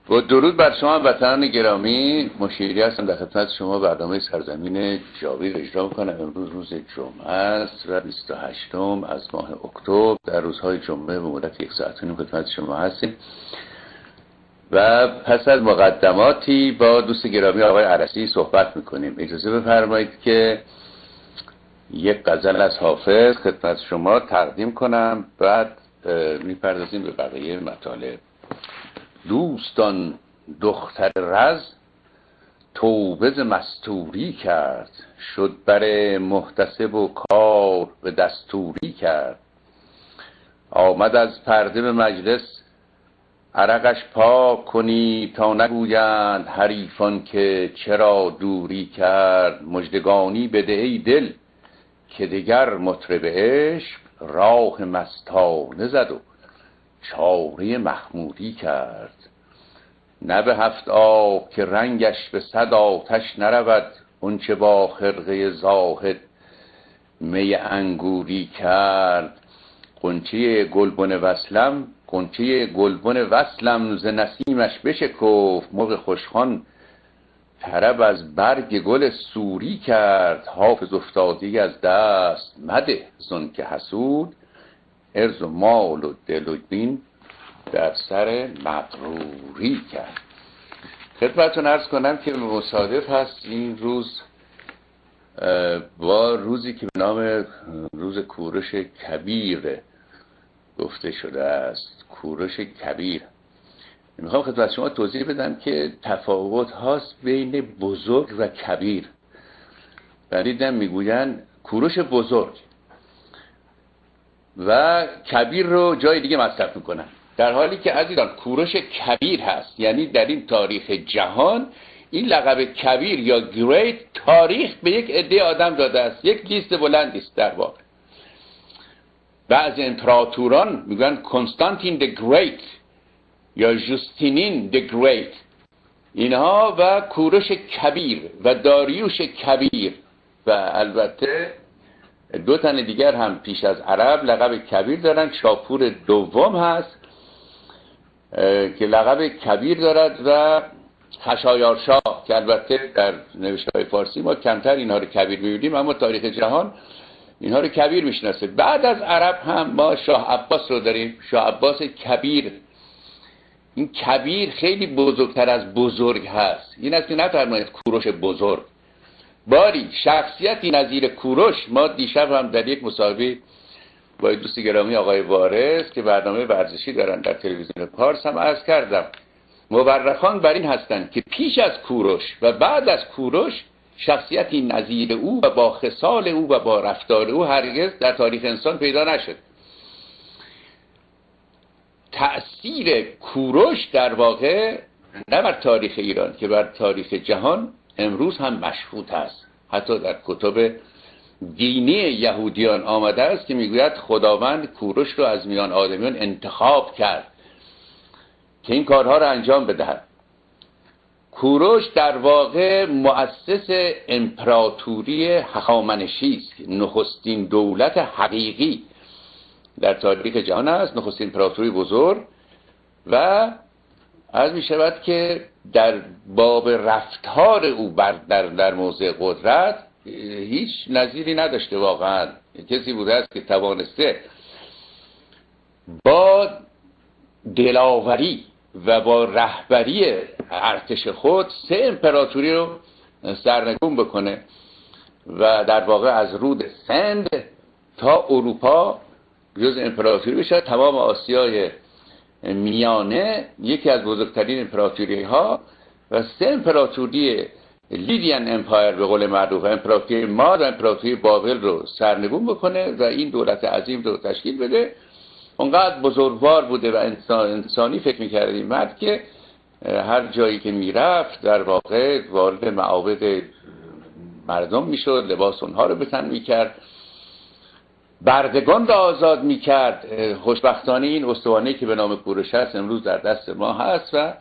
با درود بر شما وطنان گرامی، مشیری هستم در خدمت شما. برنامه سرزمین جاوید اجرا میکنم. امروز روز جمعه است و 28 از ماه اکتبر. در روزهای جمعه به مدت 1 ساعت و نیم خدمت شما هستیم و پس از مقدماتی با دوست گرامی آقای عرسی صحبت میکنیم. اجازه بفرمایید که یک غزل از حافظ خدمت شما تقدیم کنم، بعد میپردازیم به بقیه مطالب. دوستان دختر رز توبه ز مستوری کرد، شد بر محتسب و کار به دستوری کرد. آمد از پرده به مجلس عرقش پاک کنی، تا نگویند حریفان که چرا دوری کرد. مژدگانی بده ای دل که دگر مطرب عشق، راه مستانه زد و چاره مخموری کرد. نه به 7 آب که رنگش به 100 آتش نرود، اون چه با خرقه زاهد می انگوری کرد. غنچه گلبن وصلم ز نسیمش بشکفت، مرغ خوشخوان طرب از برگ گل سوری کرد. حافظ افتادی از دست مده زن که حسود، عرض و مال و دل و دین در سر مغروری کرد. خدمتتون عرض کنم که مصادف هست این روز با روزی که به نام روز کوروش کبیر گفته شده است. کوروش کبیر، میخوام خدمت شما توضیح بدم که تفاوت هاست بین بزرگ و کبیر. دیدم میگوین کوروش بزرگ و کبیر رو جای دیگه مصرف میکنن، در حالی که عزیزان کوروش کبیر هست. یعنی در این تاریخ جهان این لقب کبیر یا گریت تاریخ به یک عده آدم داده است. یک لیست بلندی است. در واقع بعضی امپراتوران میگن کنستانتین د گریت یا جوستینین د گریت، اینها، و کوروش کبیر و داریوش کبیر و البته 2 تن دیگر هم پیش از عرب لقب کبیر دارن. شاپور دوم هست که لقب کبیر دارد و خشایارشاه که البته در نوشته‌های فارسی ما کمتر اینها رو کبیر می‌بینیم، اما تاریخ جهان اینها رو کبیر میشناسه. بعد از عرب هم ما شاه عباس رو داریم، شاه عباس کبیر. این کبیر خیلی بزرگتر از بزرگ هست. این است که نفرمایید کوروش بزرگ. باری شخصیتی نظیر کوروش، ما دیشب هم در یک مصاحبه با دوست گرامی آقای وارث که برنامه ورزشی دارن در تلویزیون پارس هم عرض کردم، مورخان بر این هستند که پیش از کوروش و بعد از کوروش شخصیتی نظیر او و با خصال او و با رفتار او هرگز در تاریخ انسان پیدا نشد. تأثیر کوروش در واقع نه بر تاریخ ایران که بر تاریخ جهان امروز هم مشهود است. حتی در کتب دینی یهودیان آمده است که میگوید خداوند کوروش رو از میان آدمیان انتخاب کرد که این کارها رو انجام بدهد. کوروش در واقع مؤسس امپراتوری هخامنشی است، نخستین دولت حقیقی در تاریخ جهان است، نخستین امپراتوری بزرگ. و عرض می شود که در باب رفتار او در موضع قدرت هیچ نظیری نداشته. واقعا کسی بوده است که توانسته با دلاوری و با رهبری ارتش خود 3 امپراتوری رو سرنگون بکنه و در واقع از رود سند تا اروپا جز امپراتوری بشه. تمام آسیای میانه یکی از بزرگترین امپراتوری ها و 3 امپراتوری لیدیان امپایر به قول معروف، امپراتوری ماد و امپراتوری بابل رو سرنگون بکنه و این دولت عظیم رو تشکیل بده. اونقدر بزرگوار بوده و انسانی فکر میکرد این مرد که هر جایی که میرفت در واقع وارد معابد مردم میشد، لباس اونها رو به تن میکرد، بردگان را آزاد میکرد. خوشبختانه این استوانه‌ای که به نام کوروش هست امروز در دست ما هست و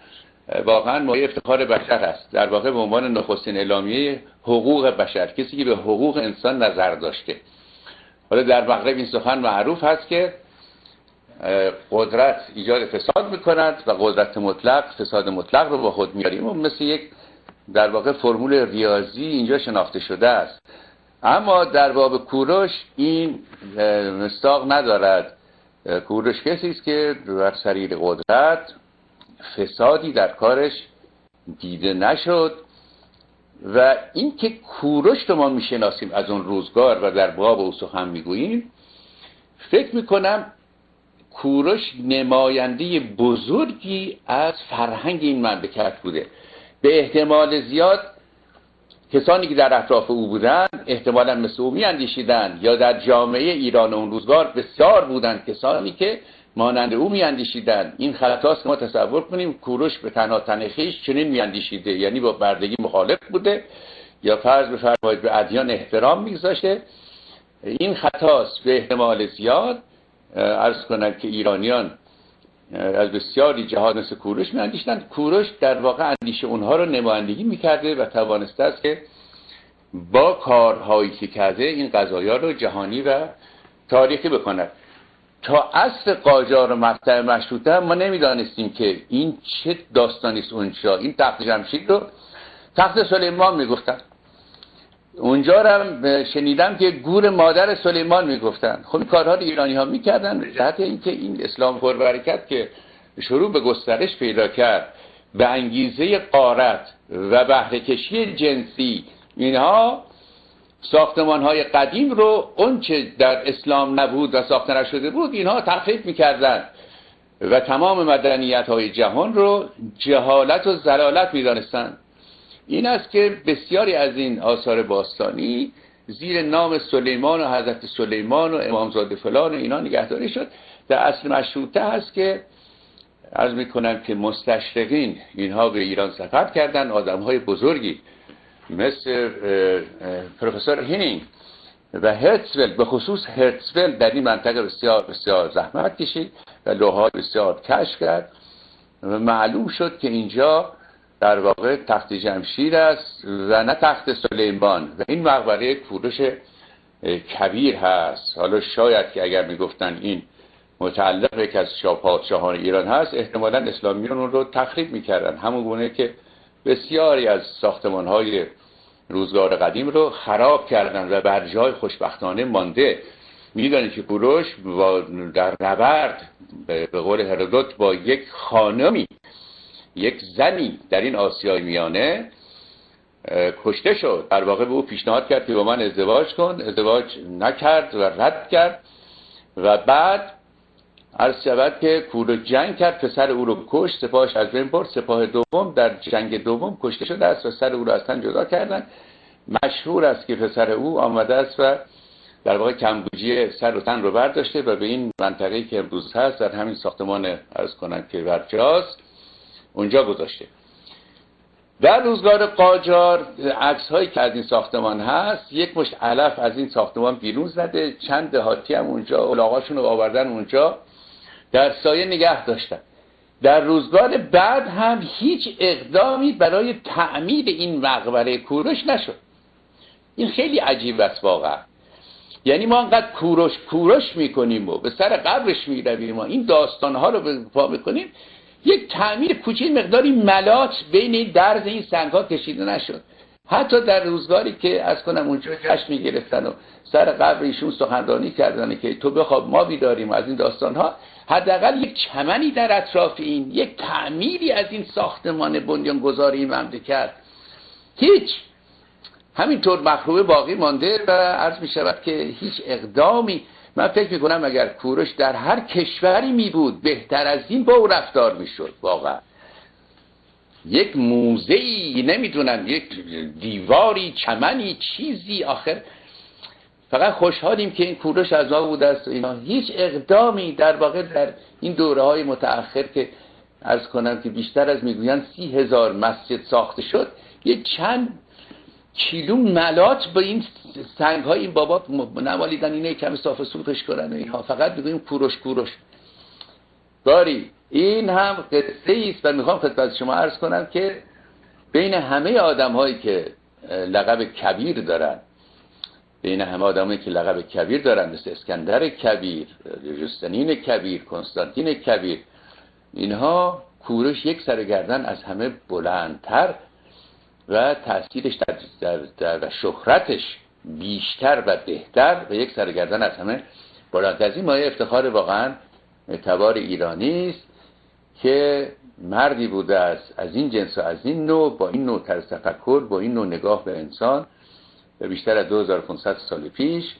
واقعا مایه افتخار بشر هست. در واقع به عنوان نخستین اعلامیه حقوق بشر، کسی که به حقوق انسان نظر داشته. حالا در مغرب این سخن معروف هست که قدرت ایجاد فساد میکند و قدرت مطلق فساد مطلق رو با خود میاریم و مثل یک در واقع فرمول ریاضی اینجا شناخته شده است. اما در باب کوروش این مصداق ندارد. کوروش کسی است که بر سریر قدرت فسادی در کارش دیده نشد و این که کوروش رو ما میشناسیم از اون روزگار و در باب او سخن میگوییم، فکر میکنم کوروش نماینده بزرگی از فرهنگ این مملکت بوده. به احتمال زیاد کسانی که در اطراف او بودن احتمالا مثل او میاندیشیدن، یا در جامعه ایران اون روزگار بسیار بودن کسانی که مانند او میاندیشیدن. این خطاست که ما تصور کنیم کوروش به تنها خویش چنین میاندیشیده، یعنی با بردگی مخالف بوده یا فرض بفرمایید به ادیان احترام میگذاشته. این خطاست. به احتمال زیاد عرض کنم که ایرانیان از بسیاری جهات مثل کوروش میاندیشیدن. کوروش در واقع اندیشه اونها رو نمایندگی میکرده و توانسته است که با کارهایی که کرده این قضایا رو جهانی و تاریخی بکند. تا عصر قاجار و مقطع مشروطه ما نمیدانستیم که این چه داستانی است. اونجا این تخت جمشید رو تخت سلیمان میگفتن، اونجا هم شنیدم که گور مادر سلیمان میگفتن. خب این کارها رو ایرانی ها میکردن به جهت اینکه این اسلام پربرکت که شروع به گسترش پیدا کرد به انگیزه غارت و بهره کشی جنسی، اینها ساختمان های قدیم رو اونچه در اسلام نبود و ساخته نشده بود اینها تخریب میکردن و تمام مدنیت های جهان رو جهالت و ضلالت میدانستن. این است که بسیاری از این آثار باستانی زیر نام سلیمان و حضرت سلیمان و امامزاده فلان و اینا نگهداری شد. در اصل مشروطه هست که عرض میکنم که مستشرقین اینها به ایران سفر کردن، آدم های بزرگی مثل پروفسور هینینگ و هرتزفلد، به خصوص هرتزفلد در این منطقه بسیار بسیار زحمت کشید و لوحات بسیار کشف کرد و معلوم شد که اینجا در واقع تخت جمشید است و نه تخت سلیمان و این مقبره کوروش کبیر هست. حالا شاید که اگر میگفتن این متعلق به یکی از پادشاهان ایران هست، احتمالاً اسلامیان اون رو تخریب میکردن، همون گونه که بسیاری از ساختمان‌های روزگار قدیم رو خراب کردن و بر جای خوشبختانه مانده. میدونید که کوروش در نبرد به قول هرودوت با یک خانمی، یک زنی در این آسیای میانه کشته شد. در واقع به او پیشنهاد کرد که با من ازدواج کن، ازدواج نکرد و رد کرد و بعد عرض شود که کوروش جنگ کرد، پسر او رو کشت، سپاهش از بین برد. سپاه دوم در جنگ دوم کشته شده است و سر او رو از تن جدا کردن. مشهور است که پسر او آمده است و در واقع کمبوجی سر و تن رو برداشته و به این منطقه‌ای که امروز هست در همین ساختمان عرض کنم که برجاست اونجا گذاشته. در روزگار قاجار عکس‌هایی که از این ساختمان هست، یک مشت علف از این ساختمان بیرون زده، چند دهاتی هم اونجا الاغاشون رو آوردن اونجا در سایه نگه داشتن. در روزگار بعد هم هیچ اقدامی برای تعمیر این مقبره کوروش نشد. این خیلی عجیب است واقعا. یعنی ما انقدر کوروش میکنیم و به سر قبرش میرویم و این داستانها رو به پا میکنیم، یک تعمیر کوچیک مقداری ملات بین این درز این سنگ‌ها کشیده نشد. حتی در روزگاری که از کنم اونجا جشن میگرفتن و سر قبر ایشون سخنرانی کردن که تو بخواب ما بیداریم از این داستان‌ها، حداقل یک چمنی در اطراف این، یک تعمیری از این ساختمان بنیانگذاری مملکت، هیچ. همینطور مخروبه باقی مانده و عرض می شود که هیچ اقدامی. من فکر می کنم اگر کوروش در هر کشوری می بود بهتر از این با او رفتار می شد. واقعا یک موزه‌ای، نمیدونم یک دیواری، چمنی، چیزی. آخر فقط خوشحالیم که این کوروش از ما بوده است و اینا. هیچ اقدامی در واقع در این دوره‌های متأخر که عرض کنم که بیشتر از میگویند 30,000 مسجد ساخته شد، یک چند کیلو ملات با این سنگ های این بابا نمالیدن، اینه کمی صاف سوخش کنن و اینها. فقط بگویم کوروش داری. این هم قصه است و میخوام خدمت شما عرض کنم که بین همه آدم هایی که لقب کبیر دارن بین همه آدمایی که لقب کبیر دارن، مثل اسکندر کبیر، جستنین کبیر، کنستانتین کبیر، اینها کوروش یک سر گردن از همه بلندتر و تأثیرش در شهرتش بیشتر و بهتر و یک سر گردن از همه بلندتر. از این مایه افتخار واقعا تبار ایرانی است که مردی بوده است از این جنس و از این نوع، با این نوع طرز تفکر، با این نوع نگاه به انسان و بیشتر از 2500 سال پیش.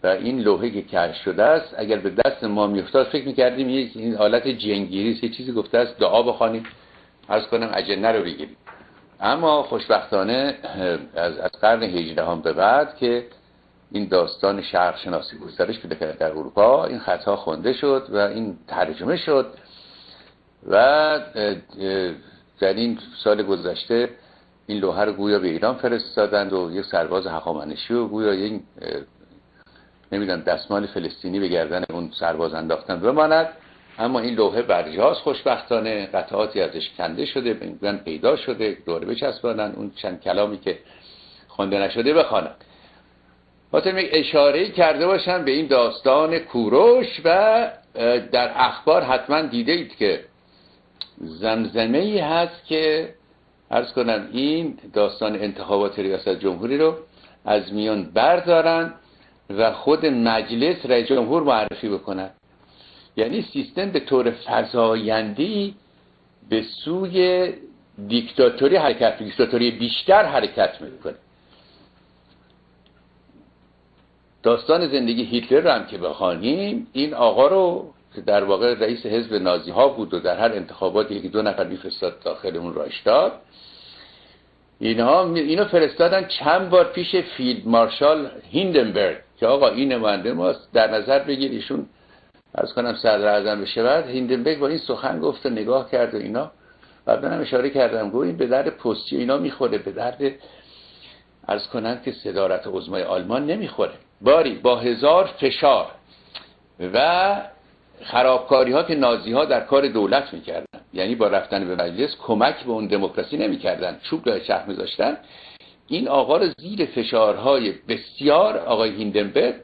و این لوحه که کشف شده است اگر به دست ما میافتاد فکر می‌کردیم این حالت جنگیری است، یه چیزی گفته است دعا بخوانیم عرض کنم اجنه رو بگیریم. اما خوشبختانه از قرن 18 به بعد که این داستان شرق شناسی گسترش پیدا کرد در اروپا، این خطها خوانده شد و این ترجمه شد و در این سال گذشته این لوحه رو گویا به ایران فرستادند و یک سرباز هخامنشی و گویا یک نمیدونم دستمال فلسطینی به گردن اون سرباز انداختن بماند. اما این لوحه برجاست، خوشبختانه قطعاتی ازش کنده شده، میگن پیدا شده، دوره بچسبانن اون چند کلامی که خوانده نشده بخوانن. خاطر یک اشاره‌ای کرده باشم به این داستان کوروش و در اخبار حتما دیده اید که زمزمه‌ای هست که عرض کنم این داستان انتخابات ریاست جمهوری رو از میان بردارن و خود مجلس رئیس جمهور معرفی بکنن. یعنی سیستم به طور فزاینده‌ای به سوی دیکتاتوری حرکت، دیکتاتوری بیشتر حرکت میکنه. داستان زندگی هیتلر رو هم که بخوانیم، این آقا رو که در واقع رئیس حزب نازی ها بود و در هر انتخابات یکی دو نفر میفرستاد داخل اون رایشتاگ، اینو فرستادن چند بار پیش فیلد مارشال هیندنبرگ که آقا این نماینده ماست، در نظر بگیر ایشون از کنم صدر اعظم بشه. بعد هیندنبرگ با این سخن گفت و نگاه کرد و اینا، بعد من اشاره کردم گفت این به درد پستی اینا میخوره، به درد عرض کنم که صدارت عظمای آلمان نمیخوره. باری با هزار فشار و خرابکاری ها که نازی ها در کار دولت میکردن، یعنی با رفتن به مجلس کمک به اون دموکراسی نمیکردن، چوب به چرخ میذاشتن، این آقا رو زیر فشارهای بسیار آقای هیندنبرگ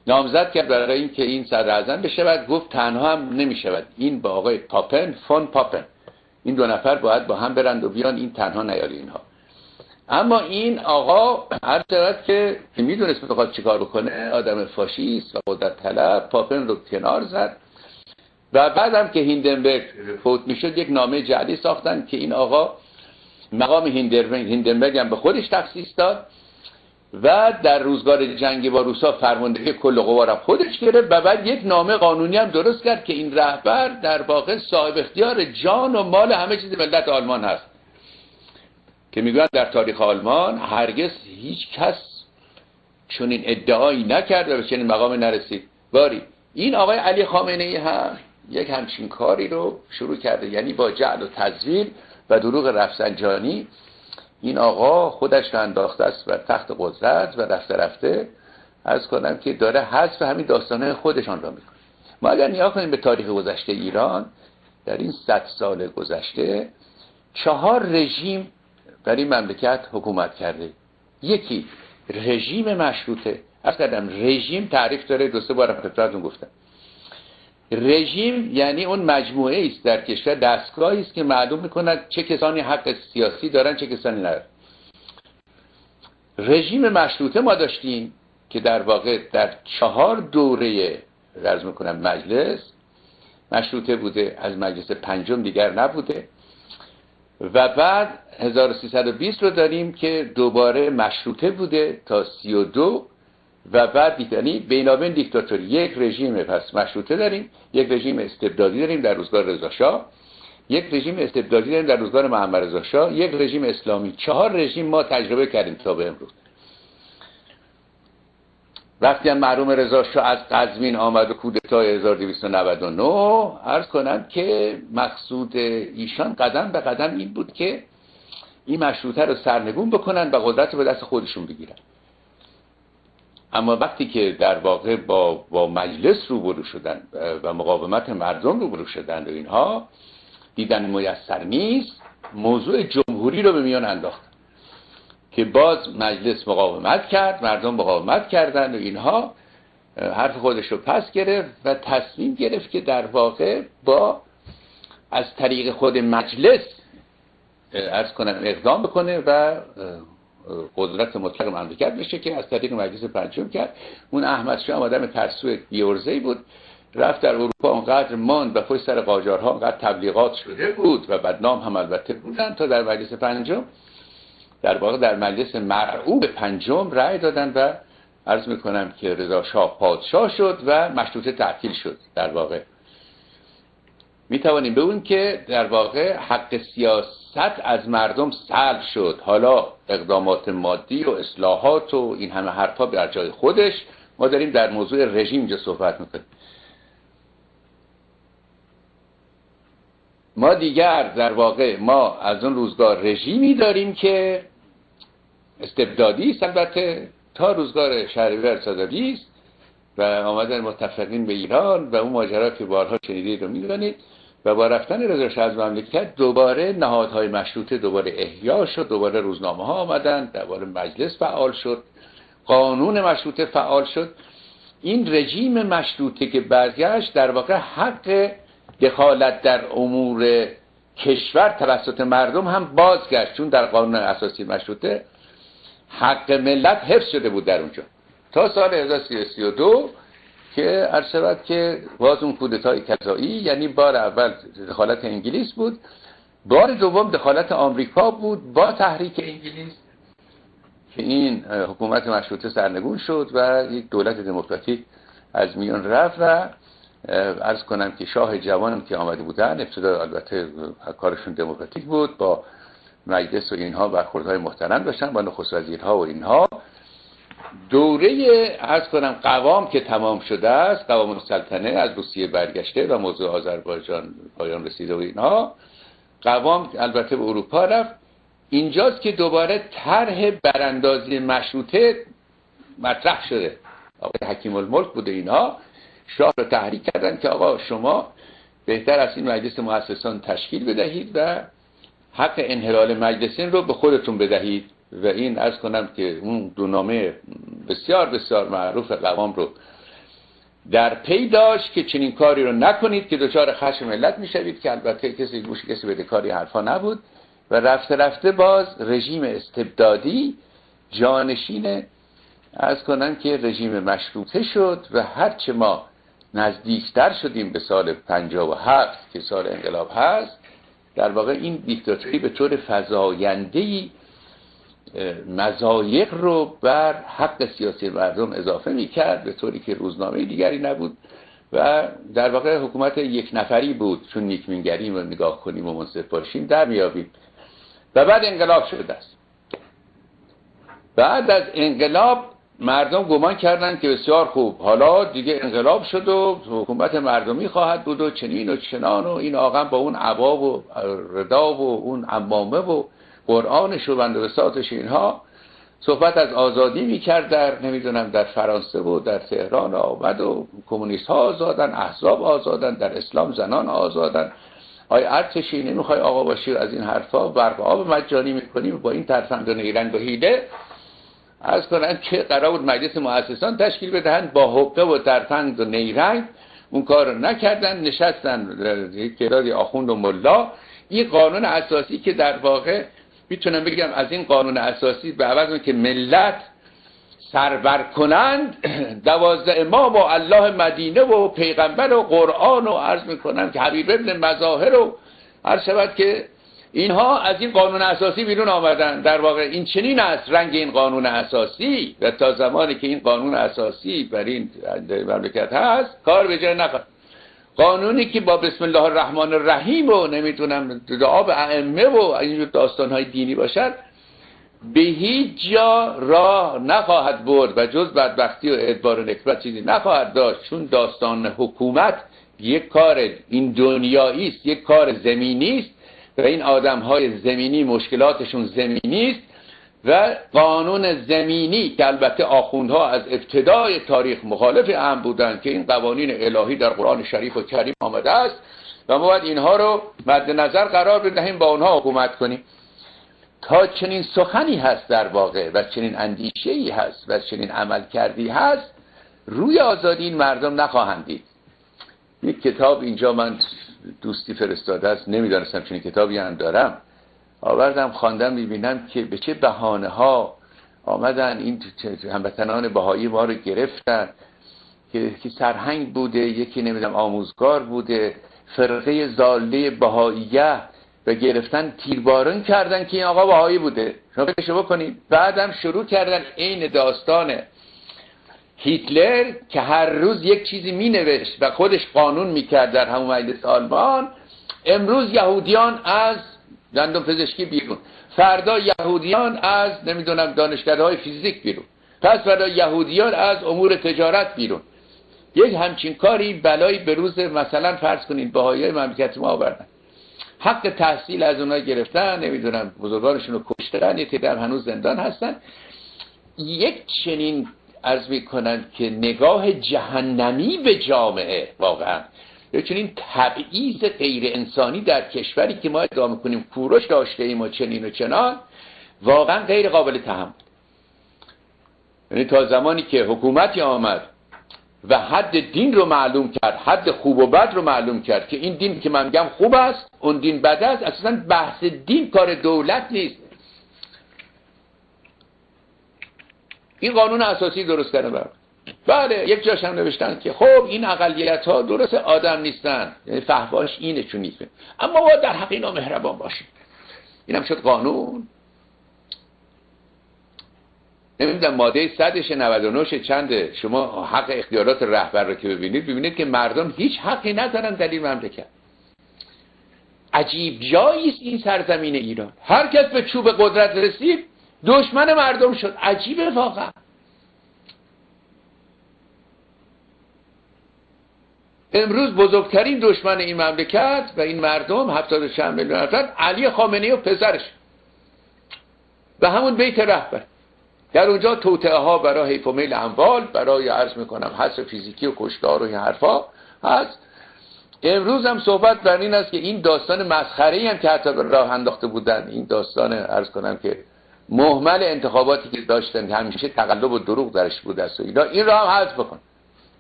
نامزد کرد برای این که این صدر اعظم بشه. بعد گفت تنها هم نمیشود، این با آقای پاپن فون پاپن، این دو نفر باید با هم برند و بیان، این تنها نیاری اینها. اما این آقا هر چقدر که میدونست بخواد چیکار بکنه، آدم فاشیست و قدرت طلب، پاپن رو کنار زد و بعدم که هیندنبرگ فوت میشد یک نامه جعلی ساختن که این آقا مقام هیندنبرگ هم به خودش تخصیص داد و در روزگار جنگ با روسا فرماندهی کل قوا را خودش گرفت و بعد یک نامه قانونی هم درست کرد که این رهبر در واقع صاحب اختیار جان و مال همه چیز ملت آلمان هست، که میگویند در تاریخ آلمان هرگز هیچ کس چنین ادعایی نکرد و به چنین مقام نرسید. باری این آقای علی خامنه‌ای هم یک همچین کاری رو شروع کرده، یعنی با جعل و تزویر و دروغ رفسنجانی این آقا خودش رو انداخته است بر تخت قدرت و رفته رفته عرض کنم که داره حذف همین داستانه خودشان را میکنه. ما اگر نگاه کنیم به تاریخ گذشته ایران، در این 100 سال گذشته 4 رژیم در این مملکت حکومت کرده. یکی رژیم مشروطه. اصلا رژیم تعریف داره، 2-3 بار خدمتتون گفتم. رژیم یعنی اون مجموعه است در کشور، دستگاهی است که معلوم میکند چه کسانی حق سیاسی دارن چه کسانی ندارن. رژیم مشروطه ما داشتیم که در واقع در 4 دوره عرض میکنم مجلس مشروطه بوده، از مجلس پنجم دیگر نبوده و بعد 1320 رو داریم که دوباره مشروطه بوده تا 32 و بعد یعنی بینابین دیکتاتوری. یک رژیم پس مشروطه داریم، یک رژیم استبدادی داریم در روزگار رضا شاه، یک رژیم استبدادی داریم در روزگار محمد رضا شاه، یک رژیم اسلامی. 4 رژیم ما تجربه کردیم تا به امروز. وقتی هم مرحوم رضا شاه از قزوین آمد و کودتای 1299 عرض کنم که مقصود ایشان قدم به قدم این بود که این مشروطه رو سرنگون بکنن و قدرت به دست خودشون بگیرن. اما وقتی که در واقع با مجلس روبرو شدن و مقاومت مردم روبرو شدن و اینها دیدن میسر نیست، موضوع جمهوری رو به میان انداختن که باز مجلس مقاومت کرد، مردم مقاومت کردند و اینها حرف خودش رو پس گرفت و تصمیم گرفت که در واقع با از طریق خود مجلس عرض کنم اقدام بکنه و قدرت مطلق مملکت بشه که از طریق مجلس پنجم کرد. اون احمد شاه آدم ترسو بیورزه‌ای بود، رفت در اروپا اونقدر ماند و پشت سر قاجارها اونقدر تبلیغات شده بود و بدنام هم البته بودن تا در مجلس پنجم، در واقع در مجلس مرعوب پنجم رأی دادن و عرض میکنم که رضا شاه پادشاه شد و مشروطه تعطیل شد. در واقع میتوانیم بگوییم که در واقع حق سیاست از مردم سلب شد. حالا اقدامات مادی و اصلاحات و این همه حرفا بر جای خودش، ما داریم در موضوع رژیم اینجا صحبت میکنیم. ما دیگر در واقع ما از اون روزگار رژیمی داریم که استبدادی است، البته تا روزگار شهریور صدادی است و آمدن متفقین به ایران و اون ماجرا که بارها شنیدید و میدونید و با رفتن رضا شاه از مملکت دوباره نهادهای مشروطه دوباره احیا شد، دوباره روزنامه ها آمدن، دوباره مجلس فعال شد، قانون مشروطه فعال شد. این رژیم مشروطه که برگشت در واقع حق دخالت در امور کشور توسط مردم هم بازگشت، چون در قانون اساسی مشروطه حق ملت حفظ شده بود در اونجا تا سال 1332 که عرض شود که باز اون کودتای کذایی، یعنی بار اول دخالت انگلیس بود، بار دوم دخالت آمریکا بود با تحریک انگلیس که این حکومت مشروطه سرنگون شد و یک دولت دموکراتیک از میان رفت و عرض کنم که شاه جوان که آمده بودن ابتدا البته کارشون دموکراتیک بود، با مجلس و اینها برخوردهای محترم داشتن با نخست وزیرها و اینها. دوره عرض کنم قوام که تمام شده است، قوام السلطنه از روسیه برگشته و موضوع آذربایجان پایان رسیده و اینها، قوام البته به اروپا رفت. اینجاست که دوباره طرح براندازی مشروطه مطرح شده. آقای حکیم الملک بوده اینها شاه رو تحریک کردن که آقا شما بهتر از این مجلس مؤسسان تشکیل بدهید و حق انحلال مجلسین رو به خودتون بدهید و این عرض کنم که اون دو نامه بسیار بسیار معروف قوام رو در پی داشت که چنین کاری رو نکنید که دچار خشم ملت میشوید، که البته کسی گوش کسی بده کاری حرفا نبود و رفته رفته باز رژیم استبدادی جانشین عرض کنم که رژیم مشروطه شد و هرچه ما نزدیکتر شدیم به سال 57 که سال انقلاب هست، در واقع این دیکتاتوری به طور فزاینده‌ای مضایق رو بر حق سیاسی مردم اضافه می‌کرد به طوری که روزنامه دیگری نبود و در واقع حکومت یک نفری بود. چون نیکمینگری رو نگاه کنیم و منصف باشیم در میابیم. و بعد انقلاب شده است. بعد از انقلاب مردم گمان کردند که بسیار خوب، حالا دیگه انقلاب شد و حکومت مردمی خواهد بود و چنین و چنان و این آقا با اون عبا و ردا و اون عمامه و قرآنش و بند و بساطش اینها صحبت از آزادی میکرد. در نمیدونم در فرانسه و در تهران آمد و کمونیست ها آزادن، احزاب آزادن، در اسلام زنان آزادن. آی ارتشی نمیخوای آقا باشی از این حرفا، برق آب مجانی میکنیم با این ترفند و نیرنگ و حیله عرض کنن که قرار بود مجلس مؤسسان تشکیل بدهند، با حقه و ترفند و نیرنگ اون کار رو نکردن، نشستن یک تعداد آخوند و ملا. این قانون اساسی که در واقع میتونم بگم از این قانون اساسی به عوض که ملت سربر کنند 12 امام و الله مدینه و پیغمبر و قرآن و عرض میکنم که حبیب ابن مظاهر و عرض شود که اینها از این قانون اساسی بیرون آمدن. در واقع این چنین است رنگ این قانون اساسی و تا زمانی که این قانون اساسی بر این مملکت هست کار به جای نخواهد. قانونی که با بسم الله الرحمن الرحیم و نمیتونم دعا به ائمه و این داستانهای دینی باشد به هیچ جا راه نخواهد برد و جز بدبختی و ادبار و نکبت چیزی نخواهد داشت. چون داستان حکومت یک کار این دنیایی است، یک کار زمینی است و این آدم‌های زمینی مشکلاتشون زمینی است و قانون زمینی که البته آخوندها از ابتدای تاریخ مخالف هم بودند که این قوانین الهی در قرآن شریف و کریم آمده است و ما باید اینها رو مد نظر قرار بدهیم با اونها حکومت کنیم. تا چنین سخنی هست در واقع و چنین اندیشه‌ای هست و چنین عمل کردی هست، روی آزادی این مردم نخواهند دید. یک کتاب اینجا من دوستی فرستاده است، نمیدانستم چنین کتابی هم دارم، آوردم خواندم، میبینم که به چه بهانه ها آمدن این هموطنان بهایی ما رو گرفتن که سرهنگ بوده، یکی نمیدونم آموزگار بوده، فرقه ضاله بهاییه، و گرفتن تیربارون کردن که این آقا بهایی بوده. شما فکرشو بکنید. بعدم شروع کردن این داستان هیتلر که هر روز یک چیزی می نوشت و خودش قانون می کرد در همون مجلس آلمان. امروز یهودیان از دندون پزشکی بیرون، فردا یهودیان از نمیدونم دانشکده‌های فیزیک بیرون، پس فردا یهودیان از امور تجارت بیرون. یک همچین کاری بلایی به روز مثلا فرض کنید بهایی‌های مملکت ما آوردن، حق تحصیل از اونها گرفتن، نمیدونم بزرگانشون رو کشتن، یه تعداد هنوز زندان هستن. یک چنین عرض میکنن که نگاه جهنمی به جامعه، واقعا یک چنین تبعیض غیر انسانی در کشوری که ما ادعا میکنیم کوروش داشته ایم و چنین و چنان، واقعا غیر قابل تحمل. یعنی تا زمانی که حکومتی آمد و حد دین رو معلوم کرد، حد خوب و بد رو معلوم کرد که این دین که من میگم خوب است، اون دین بد است، اصلا بحث دین کار دولت نیست. این قانون اساسی درست کرده برد. بله، یک جاش هم نوشتن که خب این اقلیت ها درست آدم نیستن، یعنی فحواش اینه چون نیست، اما ما در حق اینا مهربان باشیم. اینم شد قانون. نمیدونم ماده 199 چنده، شما حق اختیارات رهبر رو که ببینید که مردم هیچ حقی ندارن در این مملکت. عجیب جایی است این سرزمین ایران. هر کس به چوب قدرت رسید دشمن مردم شد. عجیبه واقعا. امروز بزرگترین دشمن این مملکت و این مردم 70 چند میلیون نفر علی خامنه‌ای و پسرش و همون بیت رهبر. در اونجا توطئه ها برای حیف و میل اموال، برای عرض میکنم حذف فیزیکی و کشتار و این حرفا هست. امروز هم صحبت بر این است که این داستان مسخره‌ای هم که حتی راه انداخته بودن، این داستان عرض کنم که مهمل انتخاباتی که داشتن همیشه تقلب و دروغ درش بوده است و اینا، این را هم حذف بکن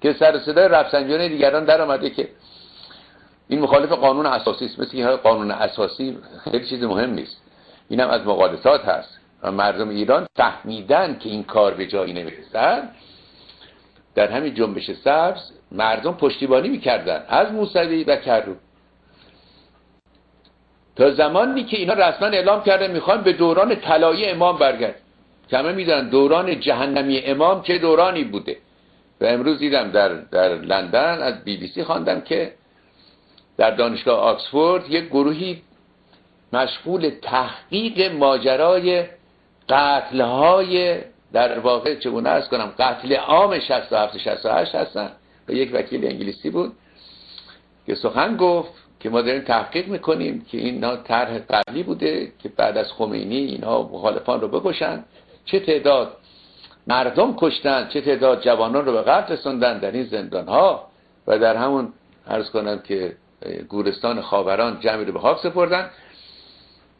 که سر صدای رفسنجانی دیگران در اومده که این مخالف قانون اساسی است. مثل که قانون اساسی خیلی چیز مهم نیست، اینم از مقادسات هست و مردم ایران فهمیدن که این کار به جایی نمیرسن. در همین جنبش سبز مردم پشتیبانی میکردن از موسوی و کرو تا زمانی که اینا رسما اعلام کردن میخوان به دوران طلایی امام برگرد، که همه میدونن دوران جهنمی امام چه دورانی بوده. و امروز دیدم در لندن از BBC خواندم که در دانشگاه آکسفورد یک گروهی مشغول تحقیق ماجرای قتل‌های در واقع چگونه عرض کنم قتل عام 67 68 هستن و یک وکیل انگلیسی بود که سخن گفت که ما داریم تحقیق میکنیم که اینا طرح قبلی بوده که بعد از خمینی اینها مخالفان رو بکشن، چه تعداد مردم کشتن، چه تعداد جوانان رو به قتل رسوندن در این زندان‌ها و در همون عرض کنم که گورستان خاوران جمعی رو به خاک سپردن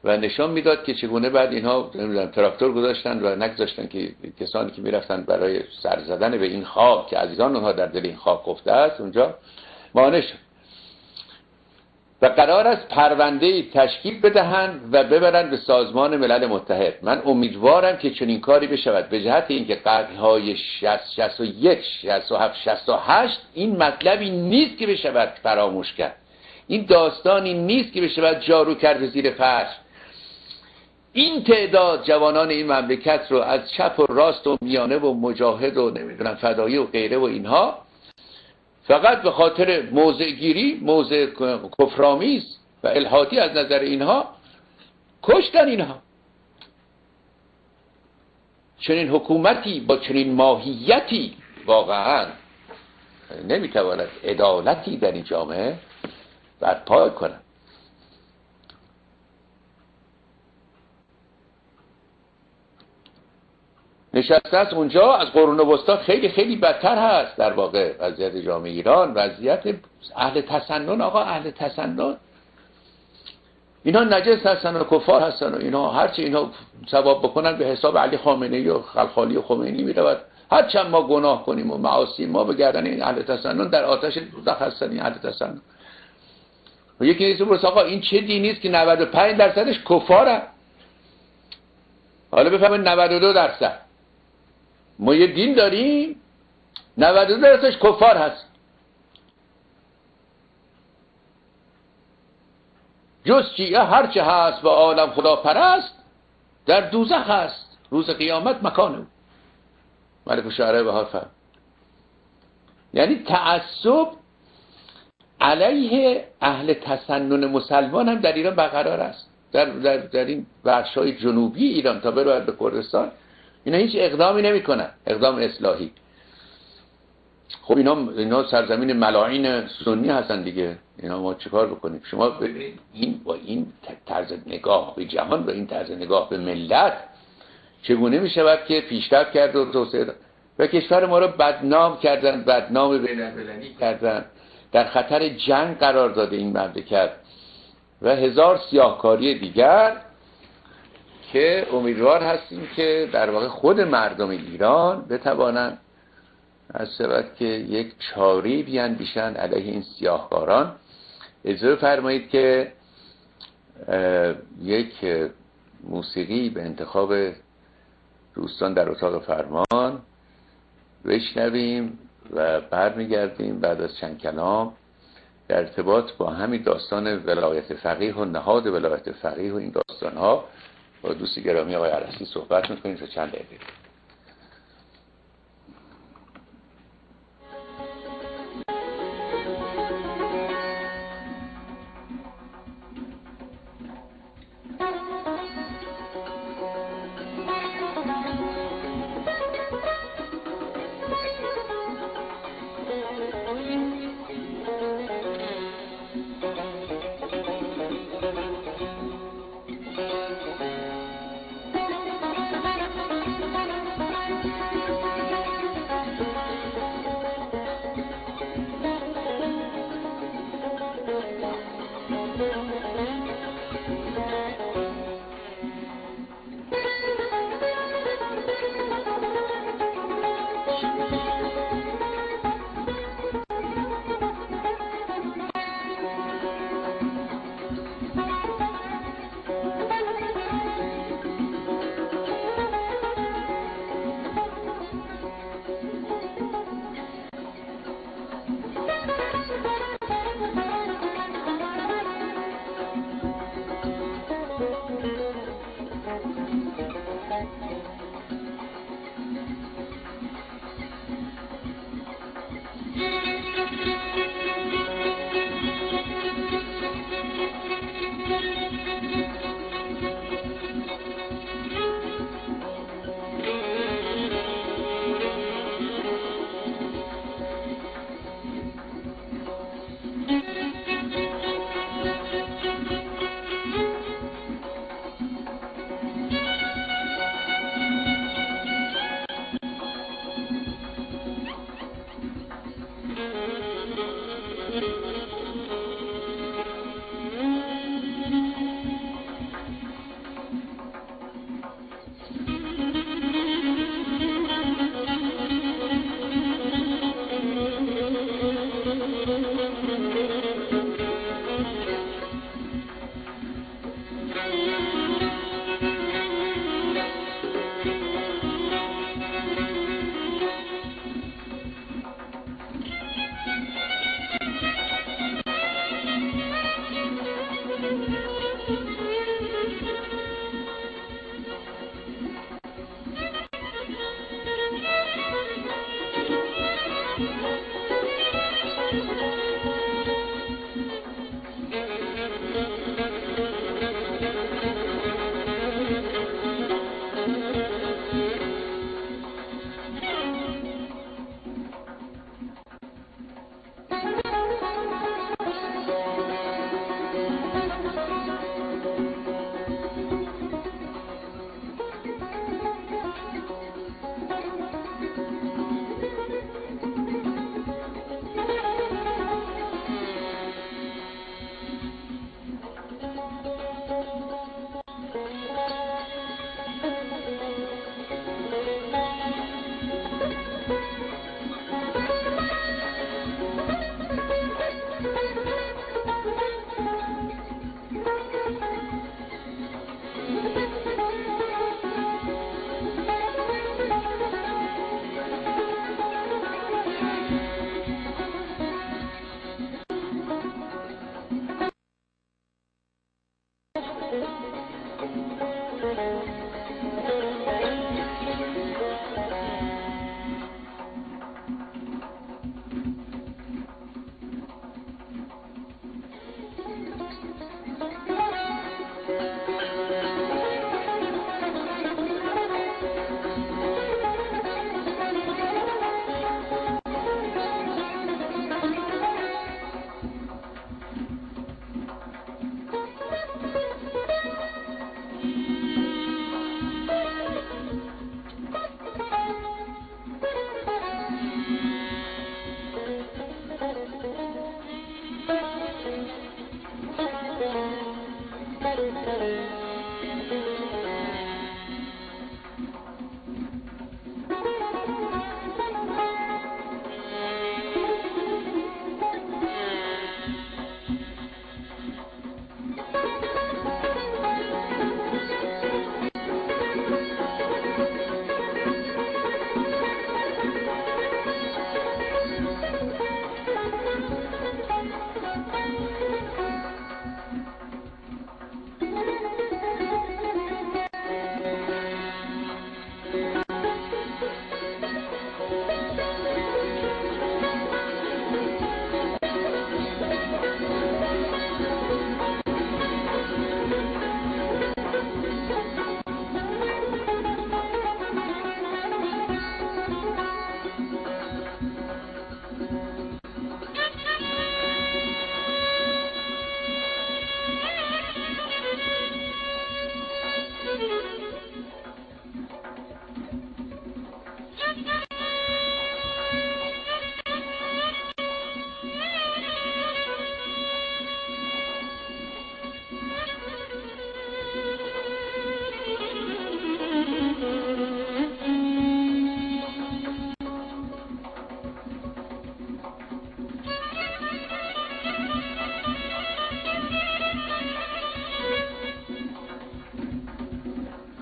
و نشان میداد که چگونه بعد اینها نمیدونم تراکتور گذاشتن و نگذاشتن که کسانی که میرفتن برای سر زدن به این خاک که عزیزان اونها در دل این خاک خفته است اونجا مانع شد و قرار است پرونده تشکیل بدهند و ببرند به سازمان ملل متحد. من امیدوارم که چنین کاری بشود به جهت اینکه قتل‌های 61 67 68 این مطلبی نیست که بشود فراموش کرد، این داستانی نیست که بشود جارو کرد زیر فرش. این تعداد جوانان این مملکت رو از چپ و راست و میانه و مجاهد و نمیدونم فدایی و غیره و اینها فقط به خاطر موضع گیری، موضع کفرآمیز و الحادی از نظر اینها کشتن اینها. چنین حکومتی با چنین ماهیتی واقعا نمیتواند عدالتی در این جامعه برپا کنه. نشسته است اونجا از قرون وسطا خیلی خیلی بدتر هست در واقع وضعیت جامعه ایران، وضعیت اهل تسنن. آقا اهل تسنن اینا نجس هستن و کفار هستن و اینا هرچی اینا ثواب بکنن به حساب علی خامنه‌ای و خلخالی و خمینی میرود. هرچند ما گناه کنیم و معاصی ما به گردن این اهل تسنن در آتش دوزخ هستن این اهل تسنن. و یکی نیست برس آقا این چه دینی است که 95% کفاره؟ حالا بفهمید 92%. ما یه دین داریم 92% کفار هست. جز شیعه هرچه هست و عالم خدا پرست در دوزخ هست، روز قیامت مکانه. ملک شعرهای بهار فرمود یعنی تعصب علیه اهل تسنن مسلمان هم در ایران برقرار است. در این بخش‌های جنوبی ایران تا برود به کردستان اینا هیچ اقدامی نمی‌کنن، اقدام اصلاحی. خب اینا سرزمین ملاعین سنی هستن دیگه. اینا ما چیکار بکنیم؟ شما ببینید این با این طرز نگاه به جهان و این طرز نگاه به ملت چگونه می‌شود که پیشرفت کرد و توسعه داد و کشور ما رو بدنام کردن، بدنام بین‌المللی کردن، در خطر جنگ قرار داده این مملکت و هزار سیاهکاری دیگر که امیدوار هستیم که در واقع خود مردم ایران بتوانند از سبب که یک چاری بیاندیشند علیه این سیاهکاران. اجازه فرمایید که یک موسیقی به انتخاب دوستان در اتاق فرمان بشنویم و برمیگردیم بعد از چند کلام در ارتباط با همین داستان ولایت فقیه و نهاد ولایت فقیه و این داستان‌ها با دوست گرامی آقای عرسی صحبت می‌کنیم تا چند دقیقه.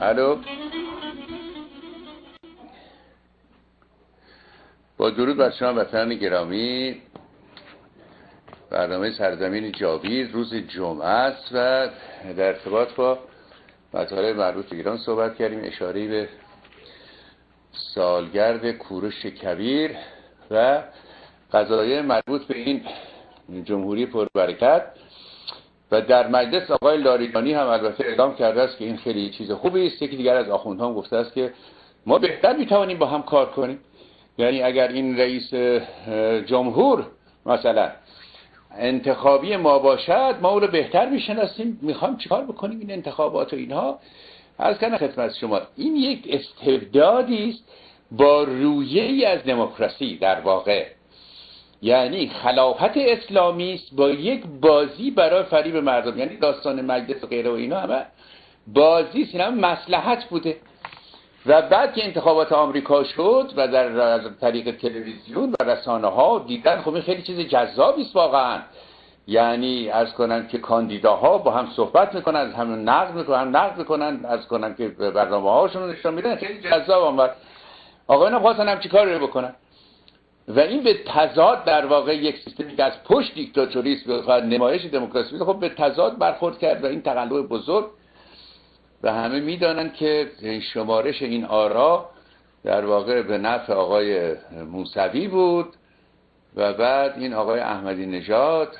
الو، با درود بر شما وطنان گرامی. برنامه سرزمین جاوید روز جمعه است و در ارتباط با مطالب مربوط به ایران صحبت کردیم. اشاره به سالگرد کوروش کبیر و قضایای مربوط به این جمهوری پربرکت و در مجلس آقای لاریجانی هم البته اعلام کرده است که این خیلی چیز خوبی است. یکی دیگر از آخوندها هم گفته است که ما بهتر میتوانیم با هم کار کنیم. یعنی اگر این رئیس جمهور مثلا انتخابی ما باشد، ما او رو بهتر میشناسیم، میخوام چیکار بکنیم این انتخابات و اینها. عرض کردم خدمت شما این یک استبدادی است با رویه‌ای از دموکراسی. در واقع یعنی خلافت اسلامی است با یک بازی برای فریب مردم. یعنی داستان مجلس و غیره و اینا همه بازی است، اینا مصلحت بوده. و بعد که انتخابات آمریکا شد و در طریق تلویزیون و رسانه ها دیدن، خب این خیلی چیز جذابی است واقعا. یعنی عرض کنن که کاندیداها با هم صحبت میکنن، هم نقد میکنن، عرض کنن که برنامه هاشون رو نشون میدن، خیلی جذاب آمد. آقایان خواستن هم چیکار رو بکنن و این به تضاد در واقع یک سیستمی که از پشت دیکتاتوریسم به نمایش دموکراسی خب به تضاد برخورد کرد و این تقلب بزرگ. و همه میدانن که شمارش این آرا در واقع به نفع آقای موسوی بود و بعد این آقای احمدی نژاد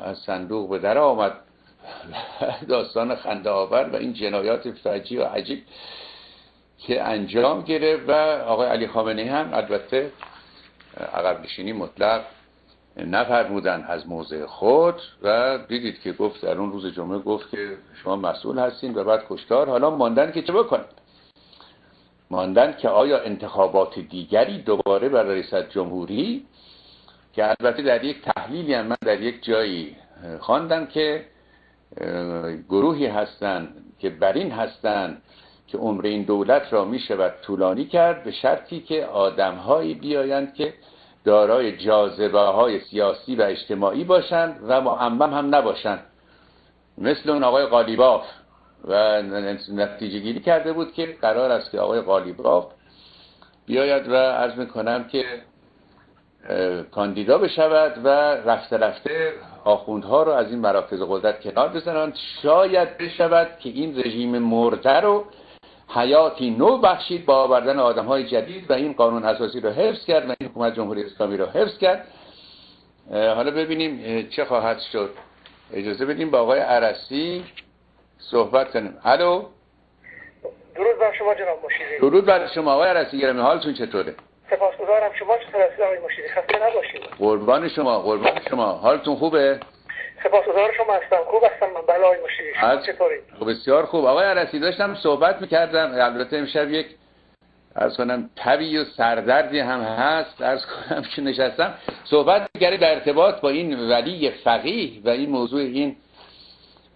از صندوق به در آمد. داستان خنده آور و این جنایات فجیع و عجیب که انجام گرفت و آقای علی خامنه‌ای هم البته عقب نشینی مطلق نفرمودن از موضع خود و دیدید که گفت در اون روز جمعه گفت که شما مسئول هستین و بعد کشتار. حالا ماندن که چه بکنن؟ ماندن که آیا انتخابات دیگری دوباره برای ریاست جمهوری، که البته در یک تحلیلی من در یک جایی خواندم که گروهی هستن که بر این هستن که عمر این دولت را می شود طولانی کرد به شرطی که آدم‌هایی بیایند که دارای جاذبه‌های سیاسی و اجتماعی باشند و معمم هم نباشند، مثل اون آقای قالیباف. و نتیجه گیری کرده بود که قرار است که آقای قالیباف بیاید و عرض میکنم که کاندیدا بشود و رفته رفته آخوندها رو از این مراکز قدرت کنار بزنند، شاید بشود که این رژیم مرده رو حیاتی نو بخشید با آوردن آدم‌های جدید و این قانون اساسی رو حفظ کرد و این حکومت جمهوری اسلامی رو حفظ کرد. حالا ببینیم چه خواهد شد. اجازه بدیم با آقای عرسی صحبت کنیم. الو، درود بر شما جناب مشیری. درود بر شما آقای عرسی گرامی، حالتون چطوره؟ سپاسگزارم. شما چطور هستید آقای مشیری؟ خسته نباشید. قربان شما، قربان شما. حالتون خوبه؟ سپاسگزار شما هستم. خوب هستم من. بله آقای مشیری، شما چطورید؟ بسیار خوب. آقای عرسی داشتم صحبت می‌کردم، البته امشب یک عرض کنم تبی و سردردی هم هست، عرض کنم که نشستم صحبت می‌کردم در ارتباط با این ولی فقیه و این موضوع، این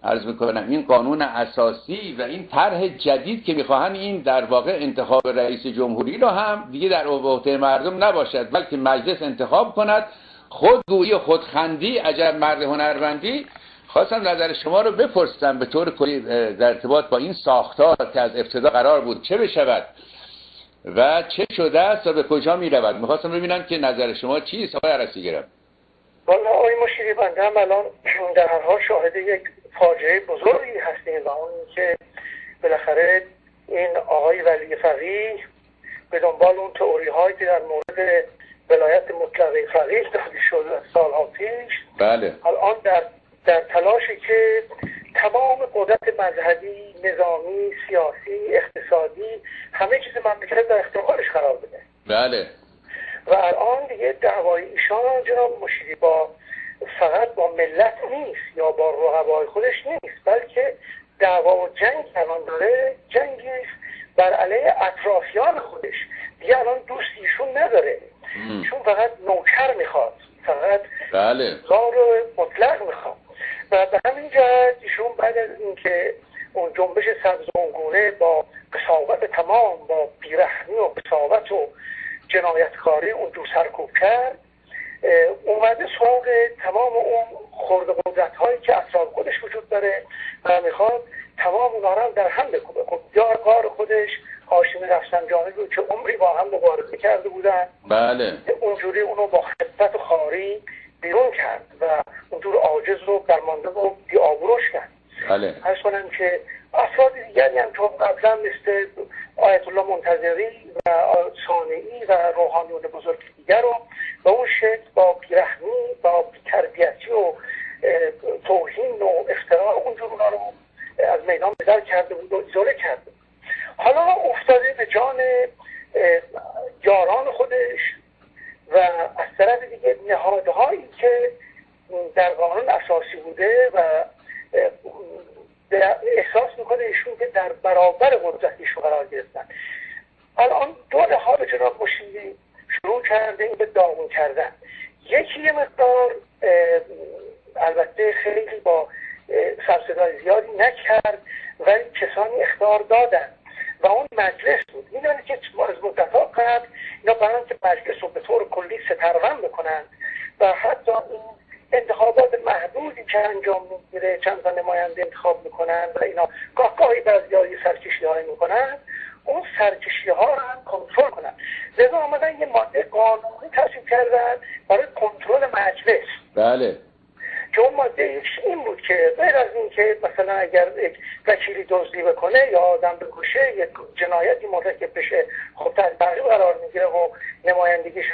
عرض می‌کنم این قانون اساسی و این طرح جدید که می‌خواهن این در واقع انتخاب رئیس جمهوری رو هم دیگه در عهده مردم نباشد بلکه مجلس انتخاب کند. خودگویی و خودخندی، عجب مرد هنرمندی. خواستم نظر شما رو بپرسم به طور کلی در ارتباط با این ساختار که از ابتدا قرار بود چه بشود و چه شده است و به کجا می رود. میخواستم ببینم که نظر شما چیست آقای عرسی گرم. والا آقای مشیری، بنده هم الان در هر حال شاهد یک فاجعه بزرگی هستیم و اون که بالاخره این آقای ولی فقیه به دنبال اون تئوری هایی که در مورد ولایت مطلقه فقیه داده شد سالها پیش، بله، الان در تلاشی که تمام قدرت مذهبی، نظامی، سیاسی، اقتصادی، همه چیز مملکت در اختیارش قرار بده. بله. و الان دیگه دعوای ایشان جناب مشیری فقط با ملت نیست یا با رقبای خودش نیست، بلکه دعوا و جنگ الان داره جنگی است بر علیه اطرافیان خودش. دیگه الان دوستی ایشون نداره، چون فقط نوکر میخواد، فقط بله زار مطلق میخواد. و به همین جهت ایشون بعد از اینکه اون جنبش سبز و اونگونه با قساوت تمام، با بیرحمی و قساوت و جنایتکاری اون جو سرکوب کرد، اومده سراغ تمام اون خرد قدرت هایی که اطراف خودش وجود داره و میخواد تمام اونا رو در هم بکوبه. خب یارکار خودش هاشمی رفسنجانی رو که عمری با هم مبارزه کرده بودن، بله، اونجوری اونو با خفت و خاری بیرون کرد و اونجور عاجز و درمانده و بی‌آبروش کرد. بله. عرض کنم که افراد دیگری هم که قبلا مثل آیت الله منتظری و صانعی و روحانیون بزرگ دیگر رو به اون شکل با بیرحمی، با بی‌تربیتی و توهین و افترا اونجور اونا رو از میدان بدر کرده بود و ایزوله کرده بود. حالا افتاده به جان یاران خودش و از طرف دیگه نهادهایی که در قانون اساسی بوده و احساس میکنه ایشون که در برابر قدرتیشون قرار گرفتن. الان دو نهاد جناب مشیری شروع کرده این به داغون کردن. یکی یه مقدار البته خیلی با سرصدای زیادی نکرد ولی کسانی اخطار دادن و اون مجلس بود. میدونید که از مدت‌ها قبل اینا برای که مجلس رو به طور کلی سترون بکنن و حتی این انتخابات محدودی که انجام میگیره، چند تا نماینده انتخاب میکنن و اینا گاهی بعضی سرکشی های میکنن، اون سرکشی ها رو هم کنترل کنن. لذا آمدن یه ماده قانونی تصویب کردن برای کنترل مجلس. بله. که اون ماده این بود که غیر از این که مثلا اگر یک وکیلی دزدی بکنه یا آدم بکشه، یک جنایتی مرتکب بشه، خب تحت تعقیب قرار میگیره و نمایندگیش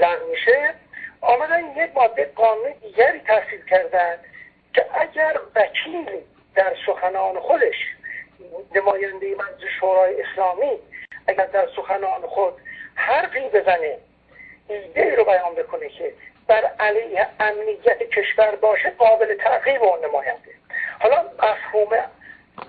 لغو میشه. آمدن یک ماده قانونی دیگری تصویب کردن که اگر وکیلی در سخنان خودش، نماینده مجلس شورای اسلامی اگر در سخنان خود حرفی بزنه، ایده رو بیان بکنه که بر علیه امنیت کشور باشه، قابل تعقیب اون نماینده. حالا مفهوم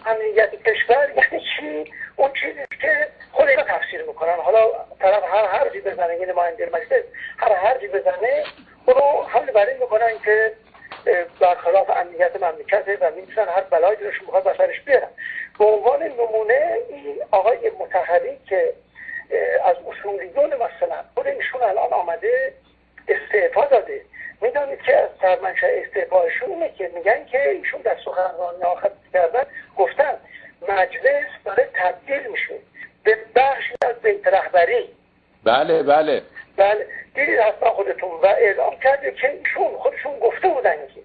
امنیت کشور یعنی چی؟ اون چیزی که خود اینا تفسیر میکنن. حالا طرف هر حرفی بزنه، یه نماینده مجلس هر حرفی بزنه، اونو حمله بر این میکنن که برخلاف امنیت مملکته و میتونن هر بلایی دلشون میخواد بر سرش بیارن. به عنوان نمونه این آقای متحری که از اصولیون مثلا خود ایشون الان آمده استعفا داده. میدونید که از سرمنشأ استعفایشون اینه که میگن که ایشون در سخنرانی آخر کردن گفتن مجلس داره تبدیل میشه به بخشی از بیت رهبری. بله بله. بله دیدید حتما خودتون و اعلام کرده که ایشون خودشون گفته بودن که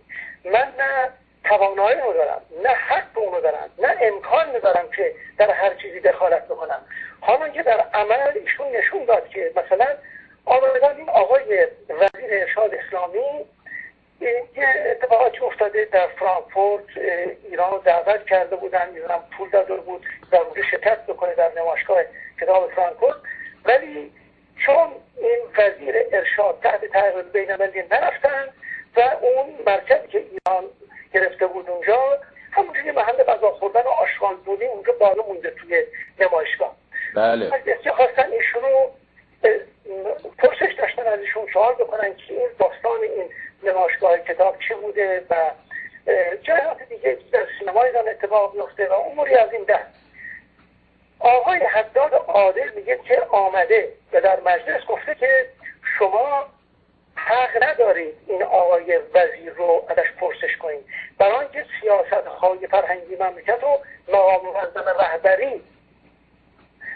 من نه توانایی رو دارم، نه حق اونو دارم، نه امکان ندارم که در هر چیزی دخالت بکنم. حالا که در عمل ایشون نشون داد که مثلا آمدن این آقای وزیر ارشاد اسلامی یه اتفاقاتی افتاده در فرانکفورت، ایران رو دعوت کرده بودن، میدونم پول داده بود در اونجا شرکت بکنه در نمایشگاه کتاب فرانکفورت، ولی چون این وزیر ارشاد تحت تعقیب بین‌المللی نرفتن و اون مرکزی که ایران گرفته بود اونجا همونجوری محل غذا خوردن و آشغال بودی اونجا بالا مونده توی نمایشگاه. بله. که خواستن ایشونو پرسش داشتن از ایشون، سوال بکنن که این داستان این نمایشگاه کتاب چی بوده و جریانات دیگه در سینما ایران اتفاق میفته و اموری از این دست. آقای حداد عادل میگه که آمده و در مجلس گفته که شما حق ندارید این آقای وزیر رو ازش پرسش کنید، برای اینکه سیاست‌های فرهنگی مملکت رو مقام منظم رهبری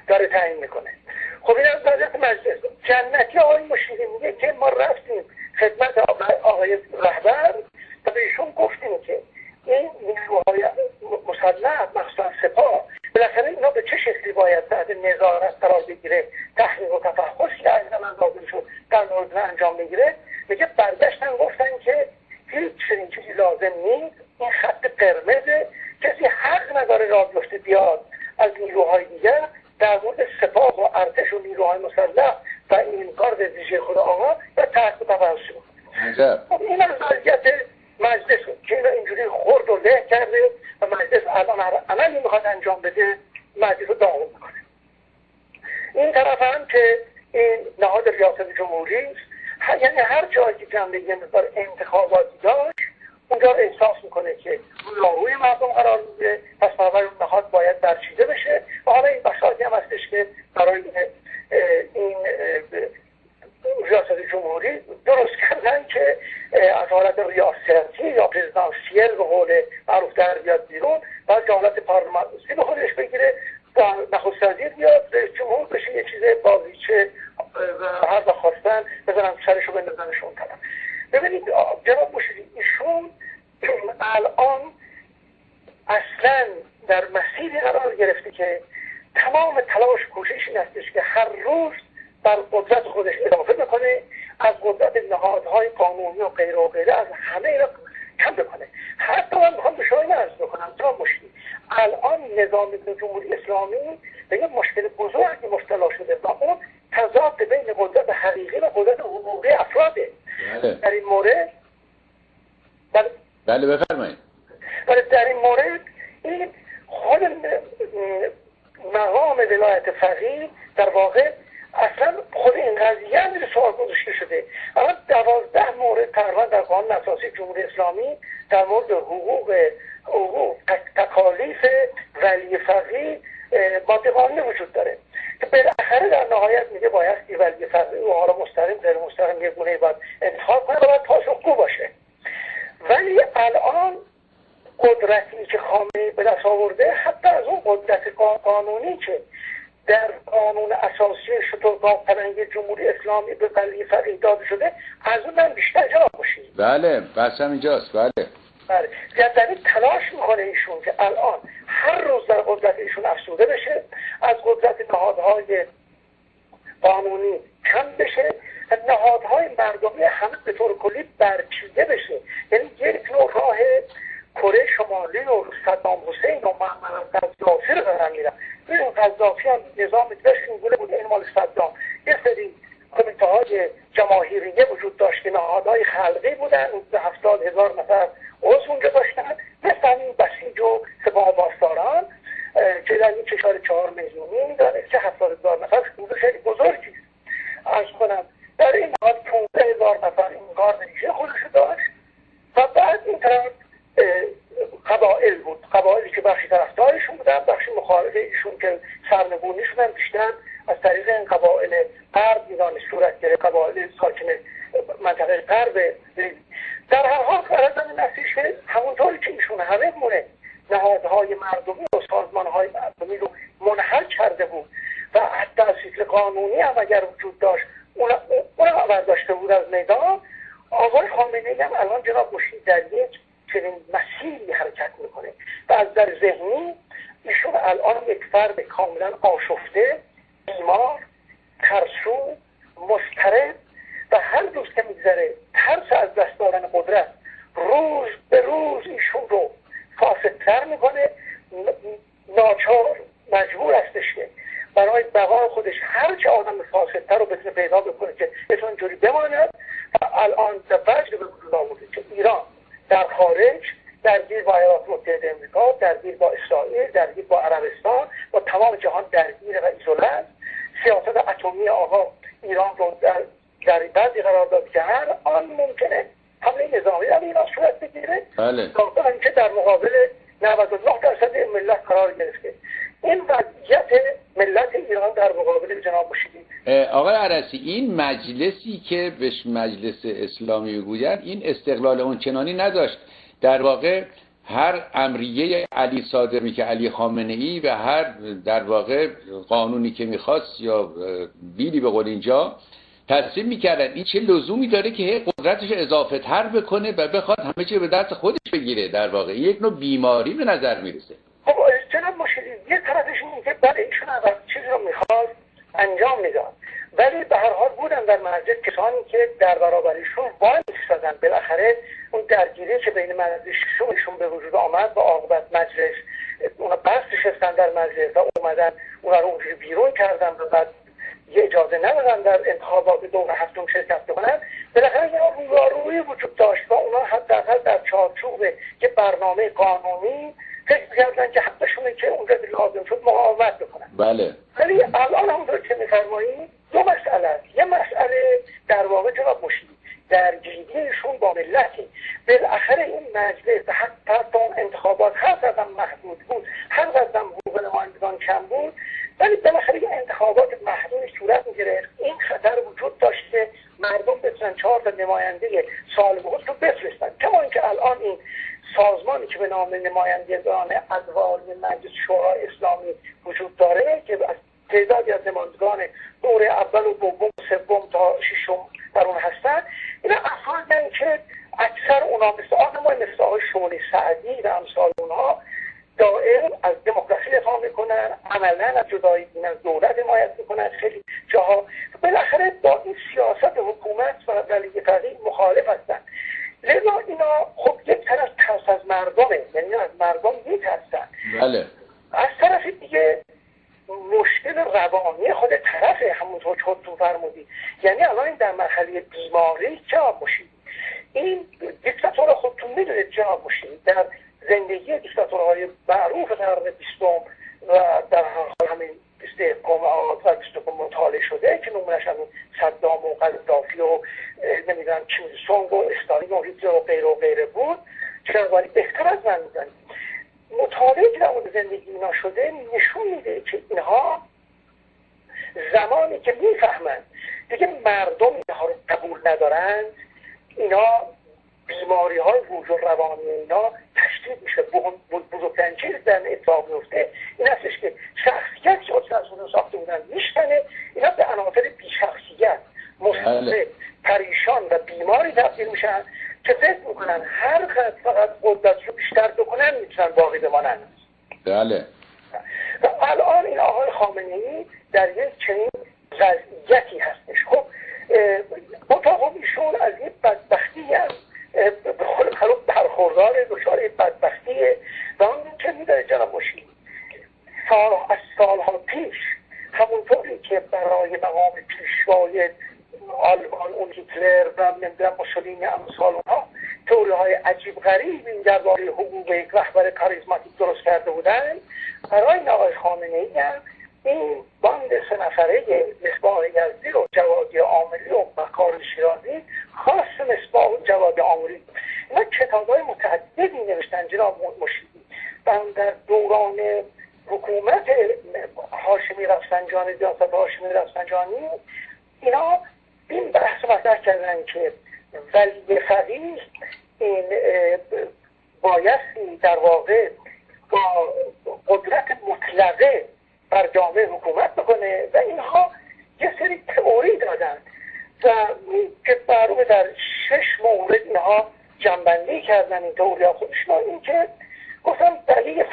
داره تعیین میکنه. خب این از وضعیت مجلس. جنتی آقای مشیری میگه که ما رفتیم خدمت آقای رهبر و به ایشون گفتیم که این نیروهای مسلح مخصوصا سپاه بالاخره اینا به چه شکلی باید تحت نظارت قرار بگیره، تحقیق و تفحص که از زمان لازمشون در مورد انجام بگیره. میگه برگشتن گفتن که هیچ چنین چیزی لازم نیست، این خط قرمزه، کسی حق نداره راه بیفته بیاد از نیروهای دیگر در مورد سپاه و ارتش و نیروهای مسلح و این گارد ویژه خود آقا و تحقیق و تفحص بود. این از وضعیت مجلس که اینا اینجوری خورد و له کرده و مجلس الان هر عملی میخواد انجام بده مجلس رو داغون میکنه. این طرف هم که این نهاد ریاست جمهوری است، یعنی هر جایی که جنبه یه مقدار انتخاباتی داشت اونجا احساس میکنه که روی مردم قرار میگیره، پس برای اون نهاد باید برچیده بشه. و حالا این بخشاتی هم هستش که برای این ریاست جمهوری درست کردن که از حالت ریاستی یا پرزیدانسیل به قول معروف در بیاد بیرون و از حالت پارلمانسی به خودش بگیره و نخست وزیر بیاد رئیس جمهور بشه، یه چیز بازیچه هر وقت خواستن بزنن سرشو بندازنشون طرف. ببینید جناب مشیری ایشون الان اصلا در مسیری قرار گرفته که تمام تلاش کوشش این هستش که هر روز بر قدرت خودش اضافه بکنه، از قدرت نهادهای قانونی و غیره و غیره از همه اینا کم بکنه. حتی من میخوام به شما این عرض بکنم جناب مشیری الان نظام جمهوری اسلامی به یه مشکل بزرگی مبتلا شده و اون تضاد بین قدرت حقیقی و قدرت حقوقی افراده. در این مورد بله بفرمایید. ولی در این مورد این خود مقام ولایت فقیه در واقع اصلا خود این قضیه هم سوال گذاشته شده. اما 12 مورد تقریبا در قانون اساسی جمهوری اسلامی در مورد حقوق تکالیف ولی فقیه ماده قانونی وجود داره که بالاخره در نهایت میگه باید ولی فقیه و حالا مستقیم غیر مستقیم یه گونه باید انتخاب کنه و باید پاسخگو باشه. ولی الان قدرتی که خامنه‌ای به دست آورده حتی از اون قدرت قانونی که در قانون اساسی شترگاه پلنگ جمهوری اسلامی به ولی فقیه داده شده از اون هم بیشتر جواب باشید. بله بحثم اینجاست. بله یعنی تلاش میکنه ایشون که الان هر روز در قدرت ایشون افزوده بشه، از قدرت نهادهای قانونی کم بشه، نهادهای مردمی همه به طور کلی برچیده بشه. یعنی یک نوع راه کره شمالی و صدام حسین و معمر قذافی رو دارن میرن. این قذافی هم نظام داشت اینگونه بود، این مال صدام. یه سری کمیته های جماهیریه وجود داشت که نهادهای خلقی بودن، 70,000 نفر عضو اونجا داشتن، مثل این بسیج و سپاه پاسداران که در این کشور 4 میلیونی داره که 70,000 نفر حدود خیلی بزرگی است. عرض کنم در این نهاد 15,000 نفر این کار نمیشه خودش داشت و بعد این طرف قبائل بود، قبائلی که بخشی طرفدارشون بودن، بخشی مخالف ایشون که سرنگونیشون هم بیشتر از طریق این قبائل غرب ایران صورت گرفت، قبائل ساکن منطقه غرب. در هر حال فرض این هستش که همونطوری که ایشون همه گونه نهادهای مردمی و سازمانهای مردمی رو منحل کرده بود و حتی سیستم قانونی هم اگر وجود داشت از در ذهنی ایشون الان یک فرد کاملا آشفته، بیمار، ترسو، مضطرب و هر روز که میگذره ترس از دست دادن قدرت روز به روز ایشون رو فاسدتر میکنه. ناچار مجبور هستش که برای بقای خودش هرچه آدم فاسدتر رو بتونه پیدا بکنه که بتونه جوری بماند. و الان در وجه به وجود آورده که ایران در خارج درگیر با ایالات متحده امریکا، درگیر با اسرائیل، درگیر با عربستان، با تمام جهان درگیر و ایزوله است. سیاست اتمی آقا ایران رو در بعضی قرار داد که هر آن ممکنه حمله نظامی در ایران صورت بگیره. بله. تا اینکه در مقابل 99% ملت قرار گرفته. این وضعیت ملت ایران در مقابل جناب مشیری. آقای عرسی، این مجلسی که بهش مجلس اسلامی میگویند این استقلال اون چنانی نداشت. در واقع هر امریه علی صادقی که علی خامنه ای و هر در واقع قانونی که میخواست یا بیلی به قول اینجا تصمیم میکردن. این چه لزومی داره که قدرتش اضافه تر بکنه و بخواد همه چی به دست خودش بگیره؟ در واقع یک نوع بیماری به نظر میرسه. خب جناب مشیری یه طرفش اینه که بله ایشون اول چیزی رو میخواد انجام میداد، ولی به هر حال بودن در مجلس کسانی که در برابرشون وای میستادن. بالاخره اون درگیری که بین مجلسشون به وجود آمد با عاقبت مجلس اونا بس نشستن در مجلس و اومدن اونا رو اونجوری بیرون کردن و بعد یه اجازه ندادن در انتخابات دور هفتم شرکت بکنن. بالاخره یه رویارویی وجود داشت و اونا حداقل در چارچوب یه برنامه قانونی فکر کردن که حقشونه که اونجا لازم شد مقاومت بکنن. بله. ولی الان همونطور که می‌فرمایید دو مسئله است. یه مسئله در واقع جناب مشیری درگیریشون با ملتی. بالاخره این مجلس حتی اون انتخابات هر قدر محدود بود، هر قدر حقوق نمایندگان کم بود، ولی بالاخره این انتخابات محدودی صورت می‌گرفت. این خطر وجود داشت که مردم بتونن 4 تا نماینده سال بود رو بفرستن. کما اینکه الان این سازمانی که به نام نمایندگان ادوار مجلس شورای اسلامی وجود داره که از تعدادی از نمایندگان دور اول و دوم و سوم تا ششم در اون هستن، اینا افرادن که اکثر اونا مثل آقای شمولی سعدی و امثال اونها دائم از دموکراسی دفاع میکنن، عملا از جدایی دین از دولت حمایت میکنن. خیلی جاها بالاخره با این سیاست حکومت و ولی فقیه مخالف هستن. لذا اینا خب یک طرف ترس از مردمه، یعنی از مردم میترسن. بله. از طرف دیگه مشکل روانی خود طرفه، همونطور که خودتون فرمودید. یعنی الان در مرحله بیماری جناب مشیری، این دیکتاتور خودتون میدونید جناب مشیری در زندگی دیکتاتورهای معروف قرن 20 و در همین 21 و 22 مطالعه شده که نمونه‌اش همین صدام و قذافی و نمیدونم کیم ایل سونگ و استالین و هیتلر و غیره بود. چنانواری بهتر از من میدونید مطالعه که در مورد زندگی اینا شده نشون میده که اینها زمانی که میفهمند دیگه مردم اینها رو قبول ندارن، اینا بیماری های وجود روانی اینا تشدید میشه. بزرگترین چیز در اتفاق میفته این هستش که شخصیت که از اون ساخته بودن میشکنه، اینا به عناصر بی‌شخصیت، مستقل، پریشان و بیماری تبدیل میشن که فکر میکنن هر قدر فقط قدرت رو بیشتر بکنن میتونن باقی بمانن. بله. و الان این آقای خامنه‌ای در یک چنین وضعیتی هستش. خب مطابق ایشون از این بدبختی هم به خود معروف برخوردار دچار بدبختیه و اون که میداره جناب مشیری از سالها پیش همونطوری که برای مقام پیشوای آلمان اون هیتلر و نمیدونم موسولینی امثال اونها تئوری‌های عجیب غریبی درباره حقوق یک رهبر کاریزماتیک درست کرده بودن، برای این آقای خامنه‌ای هم این باند 3 نفره مصباح یزدی و جوادی عاملی و مکار شیرازی خاص مصباح و جوادی عاملی اینا کتاب‌های متعددی نوشتن جناب مشیری. در دوران حکومت هاشمی رفسنجانی، ریاست هاشمی رفسنجانی، اینا این بحث مطرح کردن که ولی فقیه این بایستی در واقع با قدرت مطلقه بر جامعه حکومت بکنه و اینها یه سری تئوری دادن و که معروفه در 6 مورد اینها جنبندی کردن این تئوری ها خودشون. این که گفتم ولی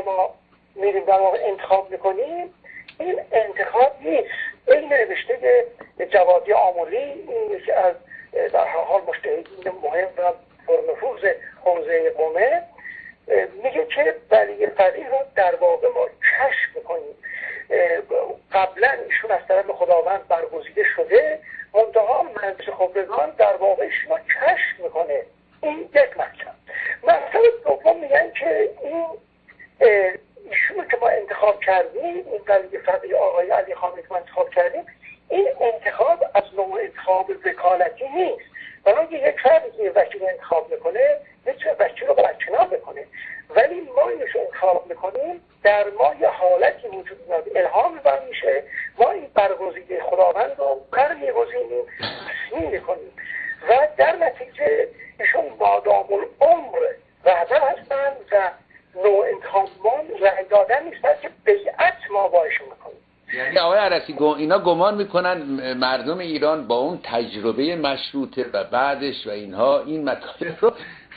که ما میریم در واقع انتخاب میکنیم، این انتخاب نیست. این نوشته جوادی آملی، این یکی از در حال مجتهدین مهم و پرنفوذ حوزه قم، میگه که ولی فقیه رو در واقع ما کشف میکنیم. قبلا ایشون از طرف خداوند برگزیده شده، منتها مجلس خبرگان در واقع ایشون رو کشف میکنه. این یک مطلب. مطلب دوم میگن که این ایشون که ما انتخاب کردیم، این ولی فقیه آقای علی خامنه‌ای که ما انتخاب کردیم، این انتخاب از نوع انتخاب وکالتی نیست. برای یک فردی که وکیل انتخاب میکنه میتونه وکیل رو برکنار بکنه، ولی ما اینش انتخاب میکنیم، در ما یه حالتی وجود میاد، الهام بر میشه، ما این برگزیده خداوند رو برمیگزینیم، تصمیم میکنیم و در نتیجه ایشون مادام العمر رهبر هستن و نوع انتخاب ما رأی دادن نیست، بلکه بیعت ما با ایشون میکنیم. یعنی آقای عرسی اینا گمان میکنن مردم ایران با اون تجربه مشروطه و بعدش و اینها این مطالب رو،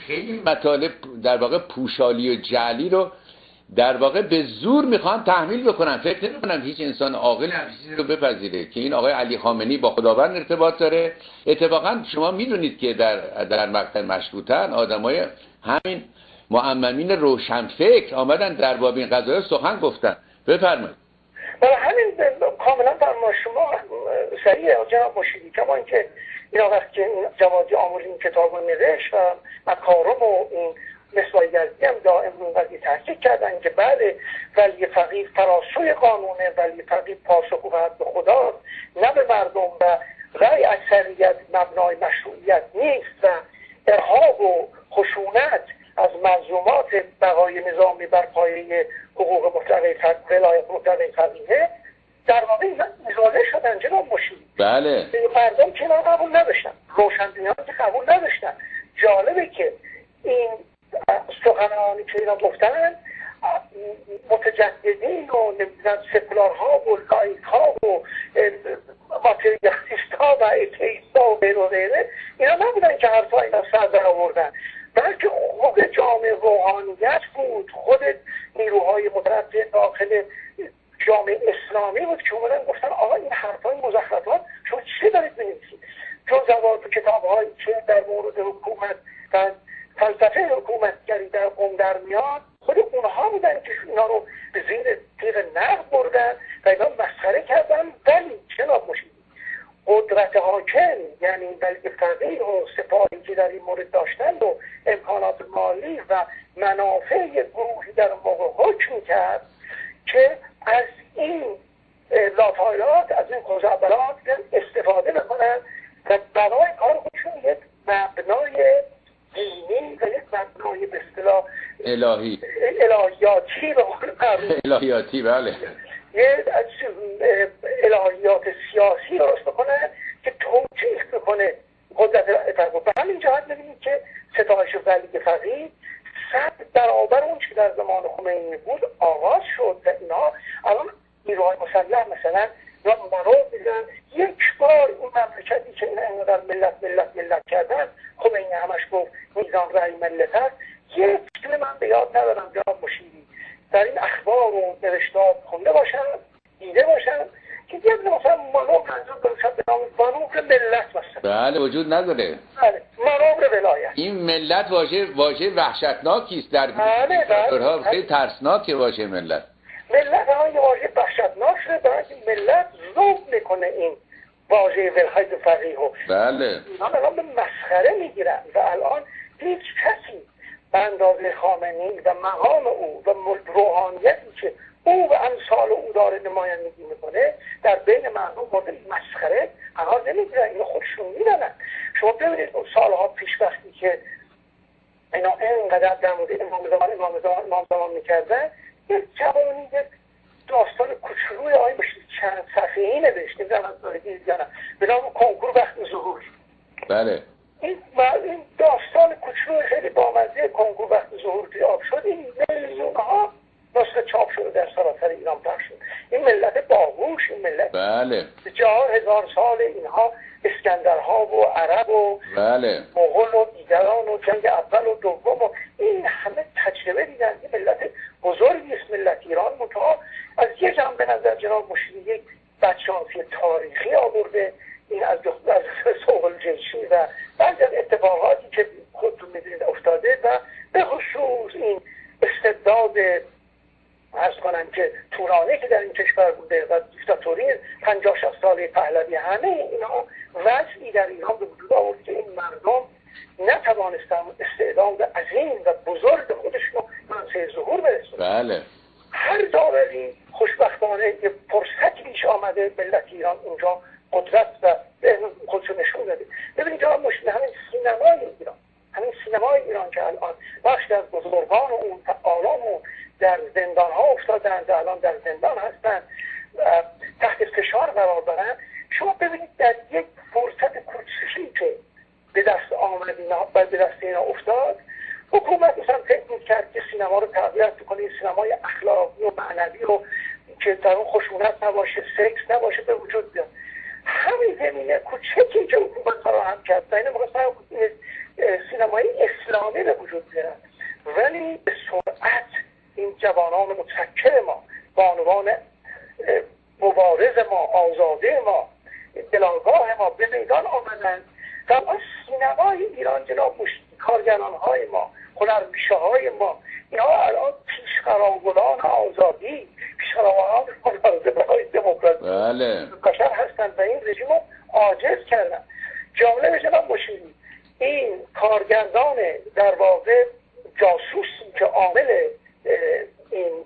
خیلی مطالب در واقع پوشالی و جعلی رو در واقع به زور میخوان تحمیل بکنن. فکر نمیکنم هیچ انسان عاقل همین چیزی رو بپذیره که این آقای علی خامنه‌ای با خداوند ارتباط داره. اتفاقا شما میدونید که در مقطع مشروطه آدمای همین معممین روشنفکر آمدن در باب این قضايا سخن گفتن. بفرمایید. برای همین کاملا در ما شما سریع جناب مشیری، کما اینکه اینا وقتی که جوادی آملی این کتاب رو نوشت و مکارم و این مسایگردی هم دائم اون قضیه تحقیق کردن که بله ولی فقیه فراسوی قانونه، ولی فقیه پاسخ و به خدا نه به مردم و رأی اکثریت مبنای مشروعیت نیست و ارهاب و خشونت از منظومات بقای نظامی بر پایه حقوق مطلقه ولایت مطلقه فقیه در واقع ایزاله شدن. جناب مشیری بله مردم که اینا قبول نداشتن، روشنبینان که قبول نداشتن. جالبه که این سخنانی که اینا گفتن متجددین و نمیدونم سکولارها و لایک‌ها و ماتریالیست‌ها و اتئیست‌ها و غیر و غیره، اینا نبودن که حرفا اینا سر در آوردن، بلکه خود جامعه روحانیت بود، خود نیروهای متربی داخل جامعه اسلامی بود که اومدن گفتن آقا این حرفای مزخرفات شما چی دارید بنویسید؟ جزوات و کتاب‌هایی که در مورد حکومت و فلسفه حکومتگری در قم در میاد، خود اونها بودن که اینا رو به زیر تیغ نقد بردن و اینا مسخره کردن. ولی جناب مشیری قدرت حاکم، یعنی بلکه فقیه و سپاهی که در این مورد داشتند و امکانات مالی و منافع گروهی در موقع حکم کرد که از این لاتایلات، از این خزعبلات استفاده بکنن و برای کار خودشون یک مبنای دینی و یک مبنای به اصطلاح الهیاتی به قول معروف الهیاتی بله یه الهیات سیاسی درست بکنه که توجیه بکنه قدرت فقیه. به همین جهت می‌بینید که ستایش ولی فقیه 100 برابر اون که در زمان خمینی بود آغاز شد و اینا الان نیروهای مسلح مثلا یا مرو میدن یک بار اون مملکتی که اینا اینقدر ملت کردن، خمینی همش گفت میزان رأی ملت هست، یک کلمه من به یاد ندارم جناب مشیری در این اخبار و نوشتار خونده باشن، دیده باشن که یه مثلا منوب منظور باشد به نام منوب ملت مثلا بله وجود نداره. بله منوب ولایت. این ملت واژه وحشتناکی است در بله خیلی ترسناکه واژه ملت. ملت ها یه واژه وحشتناک شده، برای ملت ذوق میکنه این واژه ولایت فقیه رو. بله اینا الان به مسخره میگیرن و الان هیچ کسی به اندازه خامنه‌ای و مقام او و روحانیتی که او و امثال او داره نمایندگی میکنه در بین مردم مورد مسخره قرار نمیگیرن. اینا خودشون میدونن. شما ببینید اون سالها پیش وقتی که اینا اینقدر در مورد امام زمان میکردن، یک جوانی یک داستان کوچولوی آقای مشیری چند صفحه‌ای نوشته به نام کنکور وقت ظهور. بله این داستان کوچولو خیلی بامزه کنکور وقت ظهور که آب شد، این میلیون ها نسخه چاپ شده در سراسر ایران پخش شد. این ملت باهوش، این ملت بله 4000 سال اینها اسکندرها و عرب و بله مغول و دیگران و جنگ اول و دوم و این همه تجربه دیدن. یه ملت بزرگی است ملت ایران، منتها از یه جنبه به نظر جناب مشیری یک بدشانسی تاریخی آورده. این از سوق الجیشی و بعضی از اتفاقاتی که خودتون میدونید افتاده و به خصوص این استبداد عرض کنم که طولانی که در این کشور بوده و دیکتاتوری 50-60 ساله پهلوی، همه اینا وضعی در ایران به وجود آورد که این مردم نتوانستن استعداد عظیم و بزرگ خودشون رو منصه ظهور برسونن. بله. هر داوری خوشبختانه یه فرصتی پیش آمده، ملت ایران اونجا قدرت و خودشو نشون داده. ببینید جناب مشیری، همین سینمای ایران که الان بخشی از بزرگان و اون فعالان اون در زندان ها افتادن و الان در زندان هستن، تحت فشار قرار دارن. شما ببینید در یک فرصت کوچکی که به دست آمد اینا و به دست اینا افتاد، حکومت مثلا فکر می‌کرد که سینما رو تقویت بکنه، سینمای اخلاقی و معنوی رو که در اون خشونت نباشه، سکس نباشه به وجود بیاد. همین زمینه کوچکی که حکومت فراهم کرد و اینو می‌خواستن سینمای اسلامی به وجود بیارن، ولی به سرعت این جوانان متفکر ما، بانوان مبارز ما، آزاده ما، دلارگاه ما به میدان آمدن و ما سینمای ایران جناب کارگران‌های ما، هنرپیشه‌های ما، اینا الان پیشقراولان آزادی، پیشقراولان مبارزه‌های دموکراسی بشر هستند و این رژیم رو عاجز کردن. جالب جناب مشیری، این کارگردان در واقع جاسوسی که عامل این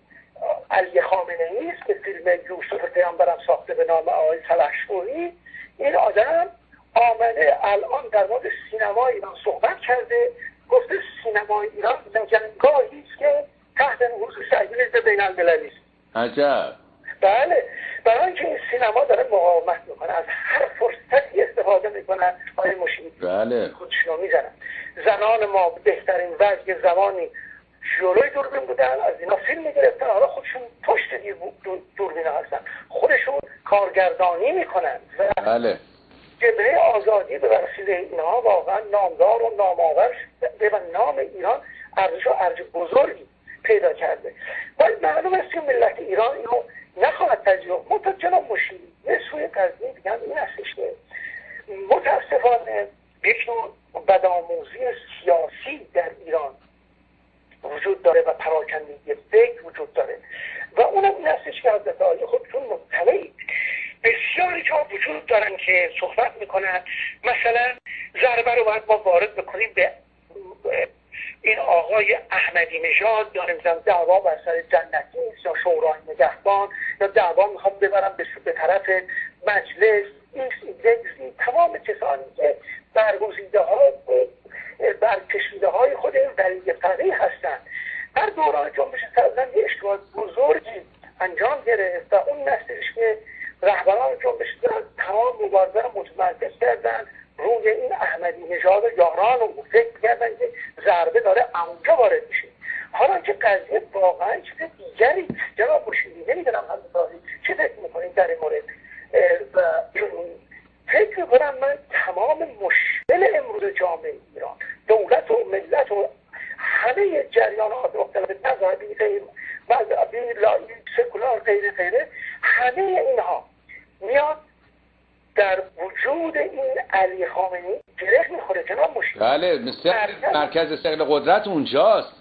علی خامنه‌ای است که فیلم یوسف پیامبرم ساخته به نام آقای سلحشپوری، این آدم آمده الان در مورد سینمای ایران صحبت کرده، گفته سینمای ایران جنگاهی است که تحت نفوذ صهیونیسم بین‌المللی است. عجب. بله، برای اینکه این سینما داره مقاومت میکنه، از هر فرصتی استفاده میکنن. آقای مشیری بله خودشونو میزنن. زنان ما بهترین وجه زمانی جلوی دوربین بودن، از اینا فیلم میگرفتن، حالا خودشون پشت دوربین هستن، خودشون کارگردانی میکنن و بله. جبهه آزادی به وسیله اینها واقعا نامدار و نامآور شده و نام ایران ارزش و ارج بزرگی پیدا کرده. ولی معلوم است که ملت ایران اینو نخواهد تجربه. منتها جناب مشیری یه سوی قضیه دیگه این هستش که متاسفانه یک نوع بدآموزی سیاسی در ایران وجود داره و پراکندگی فکر وجود داره و اونم این هستش که حضرت عالی خودتون مطلعید. بسیاری جا وجود دارن که صحبت میکنن مثلا ضربه رو باید ما وارد بکنیم به این آقای احمدی نژاد، یا نمیدونم دعوا بر سر جنتی یا شورای نگهبان، یا دعوا میخوام ببرم به طرف مجلس، این تمام کسانی که برگزیده ها برکشیده های خود این ولی فقیه هستند. در دوران جنبش سبزن یه اشتباه بزرگی انجام گرفت و اون نسلش که رهبران جنبش تمام مبارزه رو متمرکز کردن روی این احمدی نژاد و یاران و فکر کردن که ضربه داره اونجا وارد میشه. حالا که قضیه واقعا چیز دیگری جناب مشیری، نمیدونم حضرت چه فکر میکنید در این مورد و فکر میکنم من تمام مشکل امروز جامعه ایران، دولت و ملت و همه جریانات مختلف مذهبی غیر مذهبی لایی سکولار غیره همه اینها میاد در وجود این علی خامنه‌ای گره میخوره جناب مشیری. بله، مرکز استقلال قدرت اونجاست.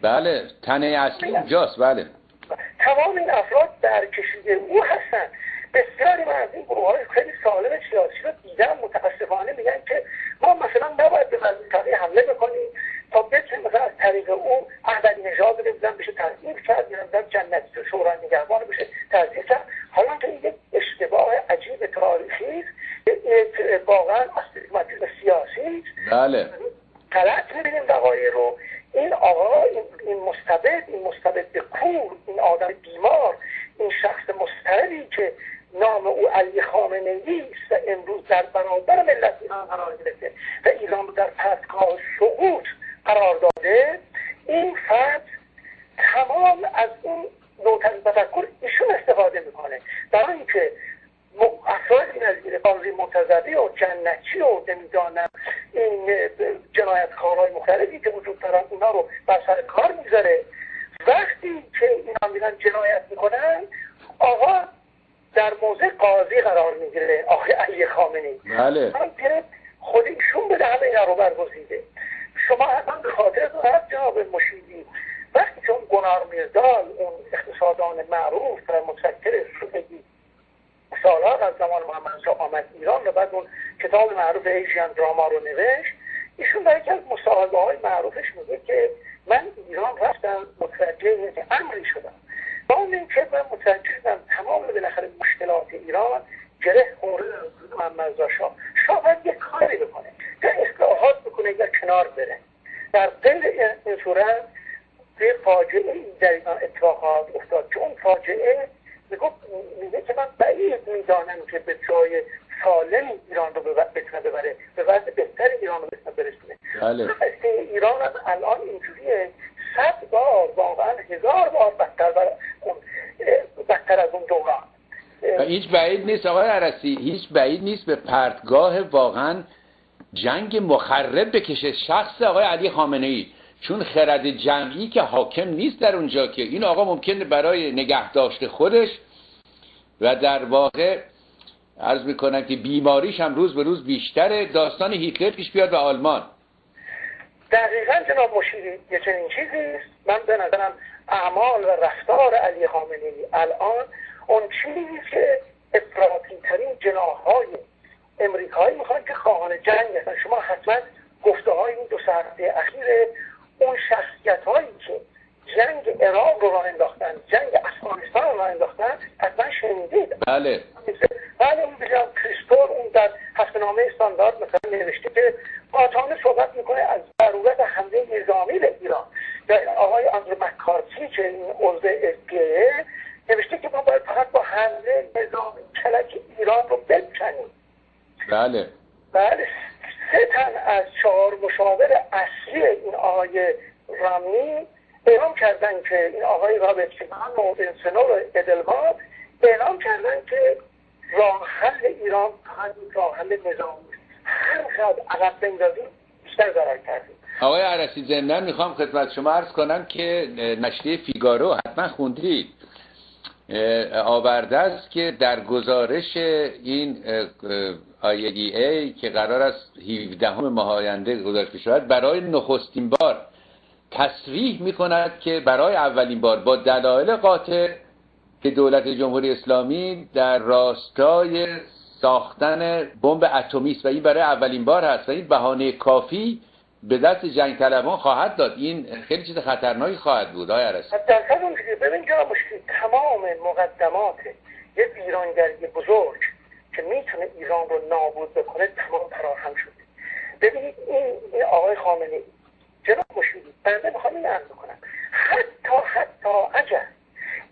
بله تنه اصلی اونجاست. بله تمام این افراد درکشیده او هستن. بسیاری من از این گروه‌های خیلی سالم سیاسی رو دیدم متاسفانه میگن که ما مثلا نباید به منطقه حمله بکنیم تا بتونیم مثلا از طریق اون احمدی نژاد رو بزنیم بشه تضعیف کرد، یا نمیدونم جنتی و شورای نگهبان بشه تضعیف کرد. حالا که این یک اشتباه عجیب تاریخی است، یک واقعا استیگماتیسم سیاسی است. بله غلط می‌بینیم وقایع رو. این آقا این مستبد کور، این آدم بیمار، این شخص مضطربی که نام او علی خامنه‌ای است و امروز در برابر ملت ایران قرار گرفته و ایران در پرتگاه سقوط قرار داده، این فرد تمام از اون نوع تفکر ایشون استفاده میکنه برای اینکه افرادی نظیر قاضی مرتضوی و جنتی و نمیدانم این جنایتکارهای مختلفی که وجود دارن اینا رو بر سر کار میذاره. وقتی که اینا میرن جنایت میکنن، آقا در موضع قاضی قرار میگیره، آقای علی خامنه‌ای. بله. که خود ایشون به همه اینا رو برگزیده. شما حتما به خاطر دارد جناب مشیری، وقتی که اون گنار میردال، اون اقتصاددان معروف و متفکر سوئدی سالها از زمان محمد شاه آمد ایران و بعد اون کتاب معروف ایژین دراما رو نوشت، ایشون در یکی از مصاحبه‌های معروفش میگه که من ایران رفتم متوجه امری شدم، با اون اینکه من متوجه شدم تمام بالاخره مشکلات ایران گره خورده در محمد شاه باید یک کاری بکنه، یا اصلاحات بکنه یا کنار بره. در غیر این صورت به فاجعه در ایران اتفاقات افتاد که اون فاجعه میگه که من بعید میدانم که به جای سالم ایران رو بتونه ببره، به وضع بهتر ایران رو بتونه برسونه. بله. ایران هم الان اینجوریه 100 بار واقعا 1000 بار بدتر از اون دوران. هیچ بعید نیست آقای عرسی، هیچ بعید نیست به پرتگاه واقعا جنگ مخرب بکشه شخص آقای علی خامنه‌ای، چون خرد جمعی که حاکم نیست در اونجا، که این آقا ممکنه برای نگهداشت خودش و در واقع عرض میکنم که بیماریش هم روز به روز بیشتره، داستان هیتلر پیش بیاد به آلمان. دقیقاً جناب مشیری یه چنین چیزیست. من به نظرم اعمال و رفتار علی خامنه‌ای الان اون چیزی که افراطی ترین جناح‌های امریکایی میخوان که خواهان جنگ هستن. شما حتما گفته های این 2 ساعته اخیر اون شخصیت هایی که جنگ عراق رو راه انداختن، جنگ افغانستان رو راه انداختن، حتما شنیدید. بله. اون بجام کریستور اون در هفته‌نامه استاندارد مثلا نوشته که قاطعانه صحبت میکنه از ضرورت حمله نظامی به ایران. در آقای آندرو مکارتی که این عضو FBI نوشته که ما باید فقط با حمله نظامی کلک ایران رو بکنیم. بله. بله. 3 تن از 4 مشاور اصلی این آقای رامنی اعلام کردن که این آقای رابرت کیمان و انسنور ادلوار اعلام کردن که راه حل ایران راه حل نظامی هر قدر عقب بندازیم بیشتر ضرر کردیم. آقای عرسی ضمناً میخوام خدمت شما عرض کنم که نشریه فیگارو حتما خوندید آورده است که در گزارش این IAEA که قرار است 17 ماه آینده گزارش شود برای نخستین بار تصریح میکند که برای اولین بار با دلایل قاطع که دولت جمهوری اسلامی در راستای ساختن بمب اتمی است و این برای اولین بار هست و این بهانه کافی به دست جنگ طلبان خواهد داد. این خیلی چیز خطرناکی خواهد بود آقای عرسی. در اون ببین جناب مشیری تمام مقدمات یه ویرانگری بزرگ که میتونه ایران رو نابود بکنه تمام فراهم شده. ببینید این آقای خامنه‌ای جناب مشیری بنده میخوام این عرض بکنم حتی اگر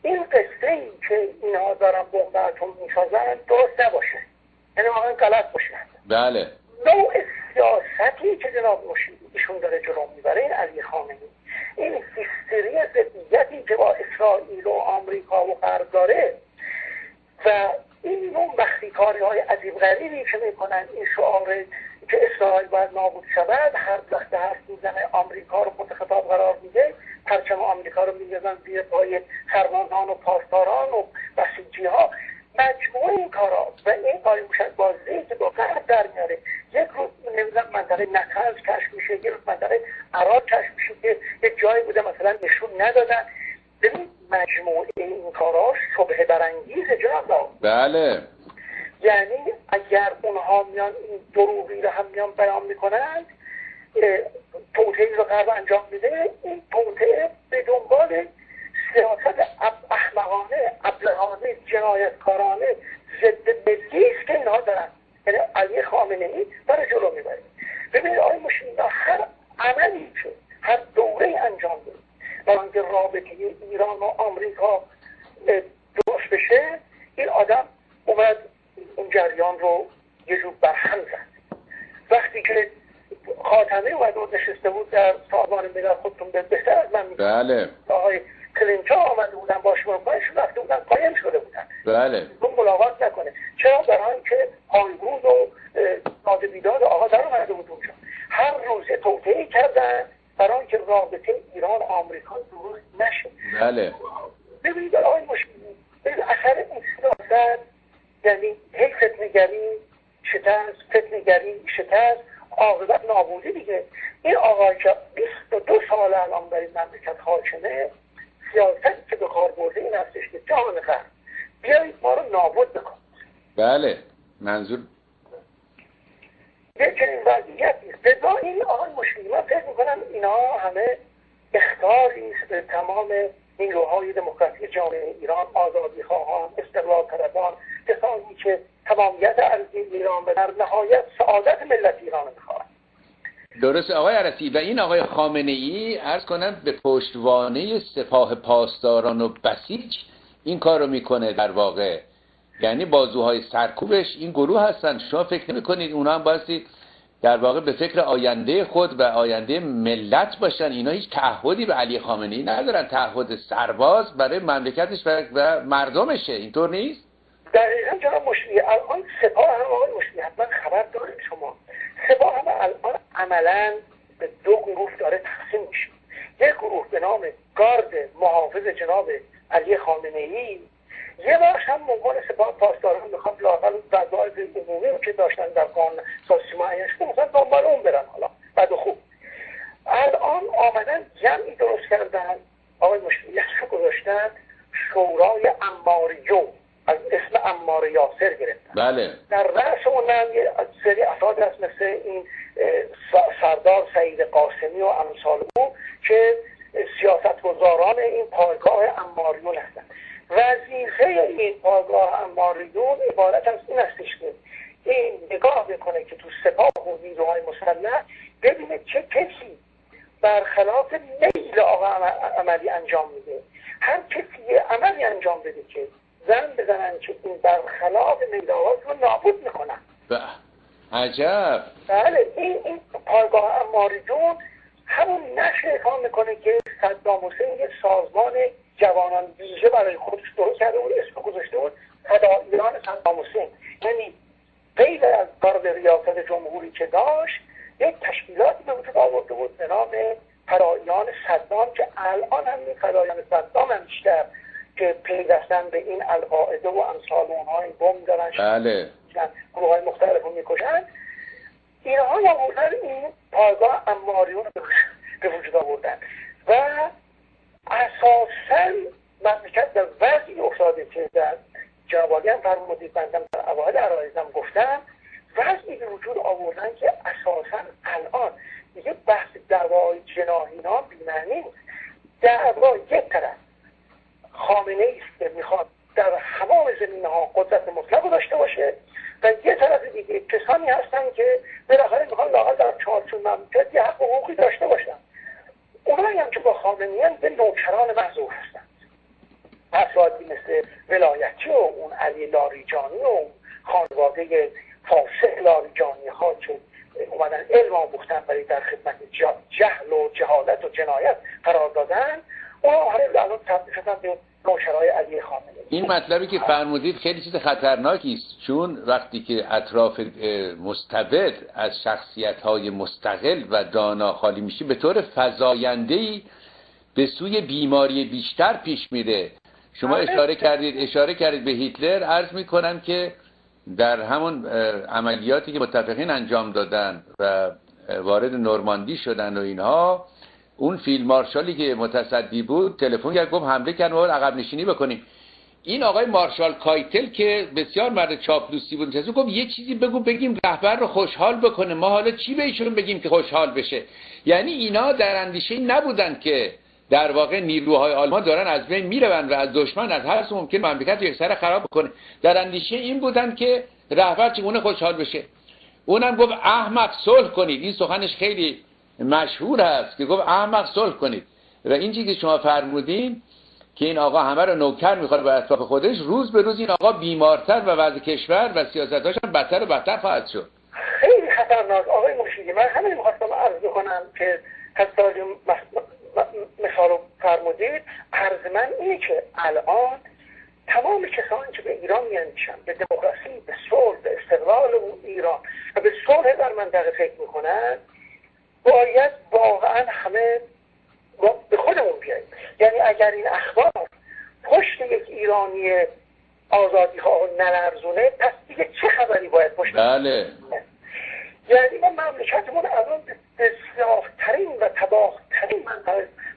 این قصه ای که اینا دارن بمب اتم میسازن درست نباشه، یعنی واقعا غلط باشه، بله، نوع سیاستی که جناب مشیری ایشون داره جلو میبره این علی خامنه‌ای، این هیستری ضدیتی که با اسرائیل و آمریکا و غرب داره و این نوع مخفیکاری‌های عجیب غریبی که میکنن، این شعار که اسرائیل باید نابود شود، هر وقت حرف میزنه آمریکا رو متخطاب قرار میده، پرچم آمریکا رو میذارن زیر پای خرمانان و پاسداران و بسیجی‌ها. مجموع این کارا و این کاری موشک بازی که با غرب در میاره، یک روز نمیدونم منطقه نطنز کشف میشه، یک روز منطقه عراق کشف میشه که یک جایی بوده مثلا نشون ندادن. ببین مجموع این کارا شبهه برانگیزه جناب. بله، یعنی اگر اونها میان این دروغی رو هم میان بیان میکنن، توطئه‌ای رو غرب انجام میده، این توطئه به دنبال سیاست احمقانه، ابلهانه، جنایتکارانه، ضد ملی است که اینها دارن. یعنی علی خامنه‌ای داره جلو میبره. ببینید آقای مشیری هر عملی که هر دوره انجام بده برای اینکه رابطه ایران و آمریکا درست بشه، این آدم اومد اون جریان رو یه جور برهم زد. وقتی که خاتمه اومد و نشسته بود در سازمان ملل، خودتون بهتر از من میگم، بله، آقای کلینتون آمده بودن باش مرمایشون رفته بودن قایم شده بودن، بله، اون ملاقات نکنه. چرا؟ برای اینکه پایگوز و داد بیداد آقا در اومده بود اونجا. میکردن برای اینکه رابطه ایران و آمریکا درست نشه. بله. ببینید آقای مشیری، اثر این سیاست یعنی هی فتنه‌گری شکست، فتنه‌گری شکست، عاقبت نابودی دیگه. این آقای که 22 سال الان در این مملکت حاکمه، سیاستی که به کار برده این هستش که جهان غرب بیایید ما رو نابود بکن. بله، منظور یک چنین وضعیتی است. لذا این آقای مشیری، من فکر میکنم اینا همه اخطاری است به تمام نیروهای دموکراتیک جامعه ایران، آزادی خواهان، استقلال طلبان، کسانی که تمامیت ارضی ایران و در نهایت سعادت ملت ایران میخواهند. درست آقای عرصی. و این آقای خامنه ای عرض کنم به پشتوانه سپاه پاسداران و بسیج این کار رو میکنه در واقع، یعنی بازوهای سرکوبش این گروه هستن. شما فکر نمی کنید اونا هم بایستی در واقع به فکر آینده خود و آینده ملت باشن؟ اینا هیچ تعهدی به علی خامنه ای ندارن، تعهد سرباز برای مملکتش و مردمشه. اینطور نیست؟ دقیقا جناب مشیری، الان سپاه هم آقای مشیری حتما خبر دارید شما، سپاه هم الان عملا به دو گروه داره تقسیم میشه. یک گروه به نام گارد محافظ جناب علی خامنه ای، یه بخش هم عنوان سپاه پاسداران میخواد لااقل وظایف عمومی که داشتن در قانون اساسی معین شده مثلا دنبال اون برن. حالا بعد خوب الان آمدن جمعی درست کردن آقای مشیری، اسمش گذاشتن شورای عماریون، از اسم عمار یاسر گرفتن. بله. در رأس اونم یه سری افراد هست مثل این سردار سعید قاسمی و امثال او که سیاستگزاران این پایگاه عماریون هستند. وظیفه این پایگاه عماریون عبارت از این هستش که این نگاه بکنه که تو سپاه و نیروهای مسلح ببینه چه کسی برخلاف میل آقا عملی انجام میده، هر کسی عملی انجام بده که زن بزنن که این برخلاف میل آقا رو نابود میکنن. عجب. بله، این پایگاه عماریون همون نقش اعمال میکنه که صدام حسین یه سازمان جوانان ویژه برای خودش درست کرده بود، اسم گذاشته بود فداییان صدام حسین. یعنی غیر از گارد ریاست جمهوری که داشت، یک تشکیلاتی به وجود آورده بود به نام فداییان صدام که الان هم این فداییان صدام هم بیشتر که پیوستن به این القاعده و امثال اونها، این بمب دارن، بله، گروه های مختلف رو میکشن. اینها آوردن این پایگاه عماریون رو به وجود آوردن و اساساً مملکت در وضعی افتاده که در جناب عالی هم فرمودید، بندم در اوایل عرایزم گفتم، وضعی به وجود آوردن که اساساً الان دیگه بحث دعوای جناحی ها بی‌معنی نیست. دعوا یک طرف خامنه ای است که میخواد در تمام زمینه‌ها قدرت مطلق داشته باشه و یه طرف دیگه کسانی هستن که بالاخره میخوان لااقل در چارچوب مملکت یه حق و حقوقی داشته باشن. اونایی هم که با خامنه‌ایان به نوکران محضور هستند، افرادی مثل ولایتی و اون علی لاریجانی و خانواده فاسق لاریجانی ها که اومدن علم آموختن برای در خدمت جهل و جهالت و جنایت قرار دادن، اونا همه الان تبدیل شدن به نوکرای علی خامنه. این مطلبی که فرمودید خیلی چیز خطرناکی است، چون وقتی که اطراف مستبد از شخصیت‌های مستقل و دانا خالی میشه به طور فزاینده‌ای به سوی بیماری بیشتر پیش میره. شما اشاره کردید به هیتلر. عرض میکنم که در همون عملیاتی که متفقین انجام دادن و وارد نورماندی شدن و اینها، اون فیلد مارشالی که متصدی بود تلفن کرد گفت حمله کردن و عقب نشینی بکنیم. این آقای مارشال کایتل که بسیار مرد چاپلوسی بود گفت یه چیزی بگیم رهبر رو خوشحال بکنه، ما حالا چی به ایشون بگیم که خوشحال بشه. یعنی اینا در اندیشه نبودن که در واقع نیروهای آلمان دارن از بین میرون و از دشمن از هر سو ممکن مملکت یک سر خراب بکنه. در اندیشه این بودن که رهبر چگونه خوشحال بشه. اونم گفت احمق صلح کنید. این سخنش خیلی مشهور است که گفت احمق صلح کنید. و این چیزی که شما فرمودین که این آقا همه رو نوکر میخواد به اطراف خودش، روز به روز این آقا بیمارتر و وضع کشور و سیاستاش هم بدتر و بدتر خواهد شد. خیلی خطرناک آقای مرشدی. من همین میخواستم عرض بکنم که حتی مثال رو فرمودید. عرض من اینه که الان تمام کسانی که به ایران میاندیشن، به دموکراسی، به صلح، به استقلال ایران و به صلح در منطقه فکر میکنن، باید واقعا همه به خودمون بیاییم. یعنی اگر این اخبار پشت یک ایرانی آزادی ها نلرزونه، پس دیگه چه خبری باید پشت؟ بله. یعنی ما مملکتمون الان به سیاه‌ترین و تباه‌ترین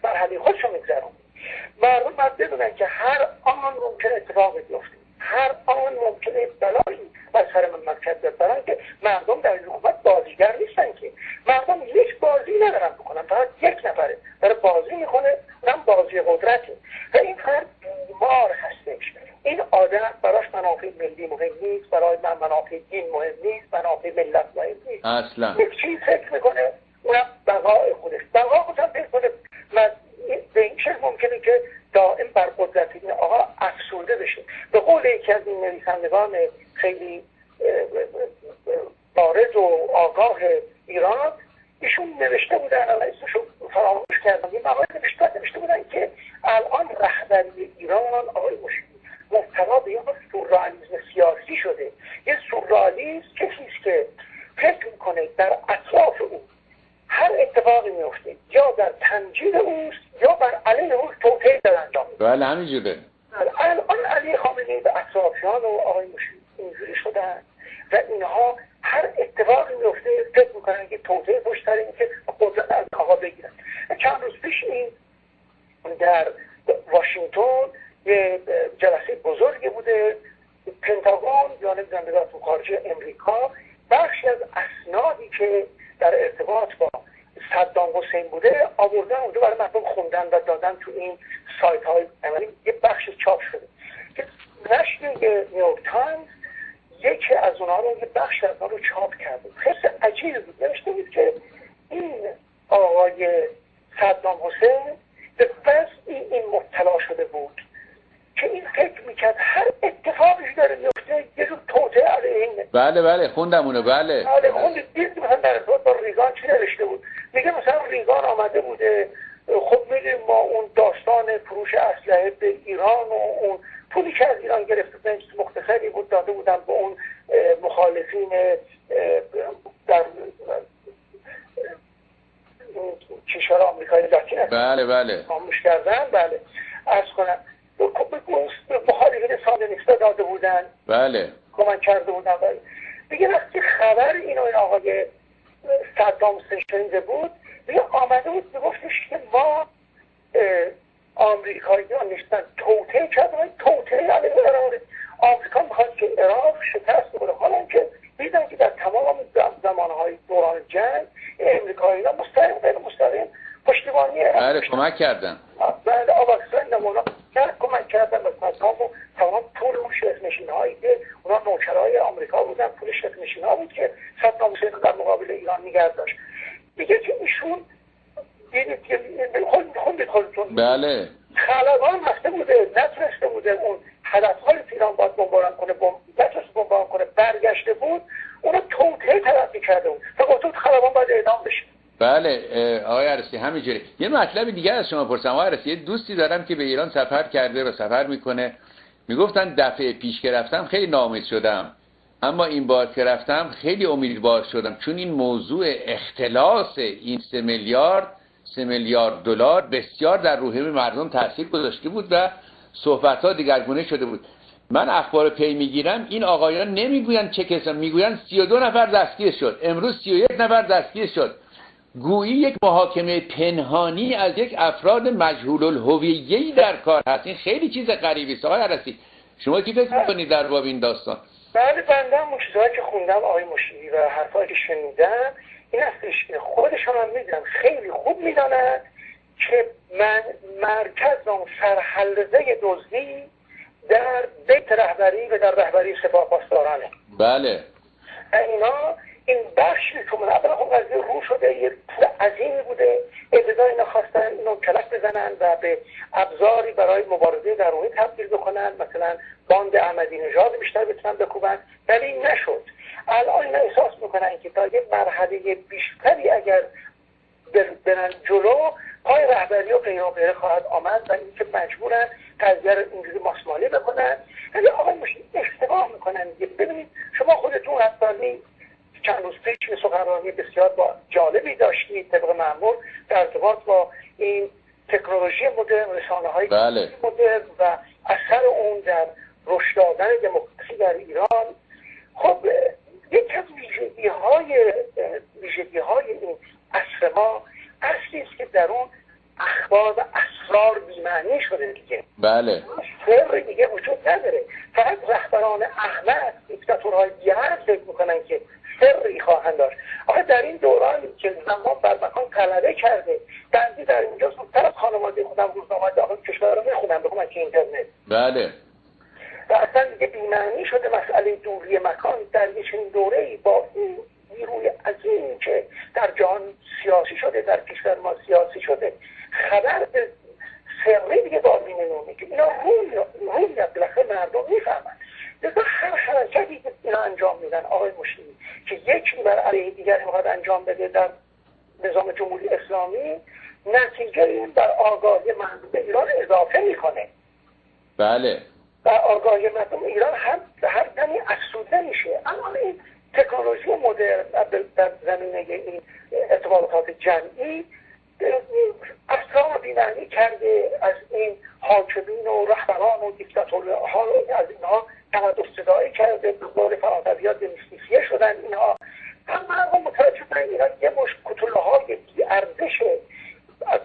مرحله خودشو میگذرون. مردم باید بدونن که هر آن ممکن اتفاقی بیفته، هر آن ممکنه بلایی بر سر مملکت ببرن، که مردم در حکومت بازیگر نیستن، که مردم یک بازی ندارن بکنن، فقط یک نفره داره بازی میکنه، اونم بازی قدرته و این فرد بیمار هستش. این آدم براش منافع ملی مهم نیست، برای من منافع دین مهم نیست، منافع ملت مهم نیست، اصلا یک چیز فکر میکنه، اونم بقای خودش. بقا خودم فکر کنه به این شکل ممکنه که دائم بر قدرت این آقا افسرده بشه. به قول یکی از این نویسندگان خیلی بارز و آگاه ایران، ایشون نوشته بودن، الان اسمشو فراموش کردم، این مقاله نوشته بودن که الان رهبری ایران آقای مشیری مبتلا به یه سورئالیسم سیاسی شده. یه سورئالیسم کسیست که فکر میکنه در اطراف او هر اتفاقی میفته یا در تمجید اوست یا بر علیه اوست توطئه در انجام میده. بله همینجوره. الان علی خامنه‌ای به اطرافیان و آقای مشیری اینجوری شدن و اینها هر اتفاقی میفته فکر میکنن که توطئه پشت سر این که قدرت از آقا بگیرن. چند روز پیش این در واشنگتن یه جلسه بزرگی بوده، پنتاگون یا نمیدونم وزارت خارجه امریکا بخشی از اسنادی که در ارتباط با صدام حسین بوده آوردن اونجا برای مردم خوندن و دادن تو این سایت های عملی. یه بخش چاپ شده که نشریه نیویورک تایمز یکی از اونها رو، یه بخش از اونها رو چاپ کرده. خیلی عجیب بود، نوشته بود که این آقای صدام حسین به وضعی این مبتلا شده بود که این فکر میکرد هر اتفاقی داره میفته یه جور توطئه علیه اینه. بله خوندم اونو. بله خوندید دید مثلا در ارتباط با ریگان چی نوشته بود؟ میگه مثلا ریگان آمده بوده، خب میدونیم ما اون داستان فروش اسلحه به ایران و اون پولی که از ایران گرفته بودن مختصری بود داده بودن به اون مخالفین در کشور آمریکایی لاتین بله خاموش کردن. بله عرض کنم مخالفین ساندینیستا داده بودن، بله کمک کرده بودن. دیگه وقتی خبر این آقای صدام حسین شنیده بود، دیگه آمده بود میگفتش که ما آمریکاییان نیستن توطئه کردن، توطئه علیه عراق. آمریکا میخواد که عراق شکست بخوره، حالا که دیدن که در تمام زمانهای دوران جنگ امریکایی‌ها مستقیم غیر مستقیم پشتیبانی بله کمک کردن. بله آباکسان نمونا کمک کردن به تمام پول اون شرط‌نشین‌هایی که اونا نوکرای آمریکا بودن، پول شرط‌نشین‌ها بود که صدام حسین در مقابل ایران نگه داشت. دیگه که ایشون دیدید که خودتون بله خلبان رفته بوده، نتونسته بوده اون هدف‌های ایران باید بمباران کنه، نتونسته بمباران کنه، برگشته بود، اونا توطئه تلقی کرده بود و گفته بود خلبان باید اعدام بشه. بله آقای عرسی همینجوری. یه مطلب دیگه از شما پرسم آقای عرسی. یه دوستی دارم که به ایران سفر کرده و سفر میکنه، میگفتن دفعه پیش که رفتم خیلی ناامید شدم، اما این بار که رفتم خیلی امیدوار شدم، چون این موضوع اختلاس این 3 میلیارد دلار بسیار در روحیه مردم تاثیر گذاشته بود و صحبت‌ها دیگرگونه شده بود. من اخبار پی میگیرم این آقایان نمیگوین چه کسا، میگوین 32 نفر دستگیر شد، امروز 31 نفر دستگیر شد. گویی یک محاکمه پنهانی از یک افراد مجهول الهویه‌ای در کار هست. این خیلی چیز غریبی است. آقای عرسی شما چی فکر می‌کنید در باب این داستان؟ بله بنده هم چیزایی که خوندم آقای مشیری و حرفایی که شنیدم این هستش که خودشان هم میدونن، خیلی خوب میدانند که مرکز اون سرحلزه دزدی در بیت رهبری و در رهبری سپاه پاسدارانه. بله اینا این بخشی که من اولا خب قضیه رو شده، یه پول عظیمی بوده، ابتدا اینا خواستن اینو کلک بزنن و به ابزاری برای مبارزه در روحی تبدیل بکنن، مثلا باند احمدی نژاد بیشتر بتونن بکوبن، ولی این نشد. الان اینا احساس میکنن که تا یه مرحله بیشتری اگر برن جلو پای رهبری و غیره خواهد آمد و اینکه مجبورن قضیه رو اینجوری ماسمالی بکنن. ولی آقای مشیری اشتباه میکنن. ببینید شما خودتون حتی چند روز پیش سخنرانی بسیار با جالبی داشتید طبق معمول در ارتباط با این تکنولوژی مدرن، رسانه‌های مدرن و اثر اون در رشد دادن دموکراسی در ایران. خب یک از ویژگی‌های این عصر ما اصلی است که در اون اخبار و اسرار بی‌معنی شده دیگه. بله. سر دیگه وجود نداره. فقط رهبران احمق، دیکتاتورهای بی‌حرف فکر میکنن که سری خواهند داشت. آخه در این دوران که زمان بر مکان غلبه کرده، بنده در اینجا زودتر از خانواده خودم روزنامه داخل کشور رو میخونم به کمک اینترنت. بله. و اصلا دیگه بی‌معنی شده مسئله دوری مکان در یک چنین دوره‌ای با این نیروی عظیم که در جهان سیاسی شده، در کشور ما سیاسی شده، خبر به سری دیگه باقی نمیمونه که اینا روی بالاخره مردم میفهمن. لذا هر حرکتی که اینا انجام میدن آقای مشیری که یکی بر علیه دیگری میخواد انجام بده در نظام جمهوری اسلامی، نتیجه این بر آگاهی مردم ایران اضافه میکنه. بله. و آگاهی مردم ایران هر دمی افزوده میشه. اما این تکنولوژی مدرن در زمینه این ارتباطات جمعی اسرار بی‌معنی کرده. از این حاکمین و رهبران و دیکتاتورها از اینها تمدد صدایی کرده، به قول فرانسوی‌ها دمیستیفیه شدن اینها. هم مردم متوجه شدن اینا یه مش کتوله‌های بی‌ارزش،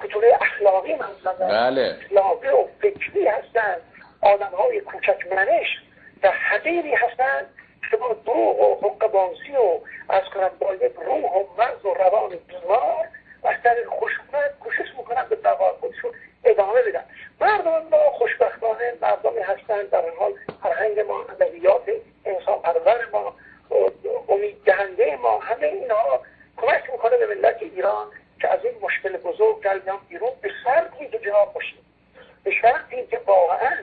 کتوله اخلاقی مثلا بله. اخلاقی و فکری هستن، آدم‌های کوچک منش و حقیری هستن که با دروغ و حقه‌بازی و از کنم با یک روح و مغز و روان بیمار از طریق خشونت کوشش میکنن به بقای خودشون ادامه بدن. مردم ما خوشبختانه مردمی هستند در این حال فرهنگ ما، ادبیات انسان پرور ما، امید دهنده ما، همه اینها کمک میکنه به ملت ایران که از این مشکل بزرگ جلدن بیرون، به شرطی که جناب باشید، به شرطی که واقعا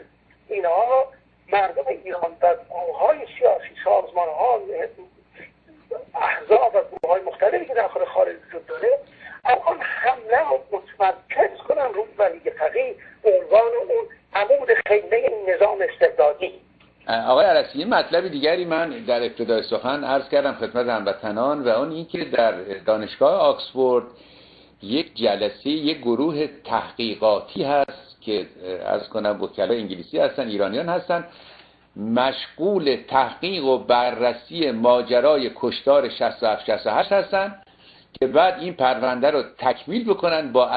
اینها مردم ایران در گروه‌های سیاسی، سازمان‌ها، احزاب و گروه‌های مختلفی که داخل خارج وجود داره الان حمله و متمرکز کنن روی ولی فقیه به عنوان اون عمود خیمه این نظام استبدادی. آقای عرصی، مطلب دیگری من در ابتدای سخن عرض کردم خدمت هموطنان و اون این که در دانشگاه آکسفورد یک جلسه، یک گروه تحقیقاتی هست که عرض کنم وکلای انگلیسی هستن، ایرانیان هستن، مشغول تحقیق و بررسی ماجرای کشتار 67-68 هستن که بعد این پرونده رو تکمیل بکنن با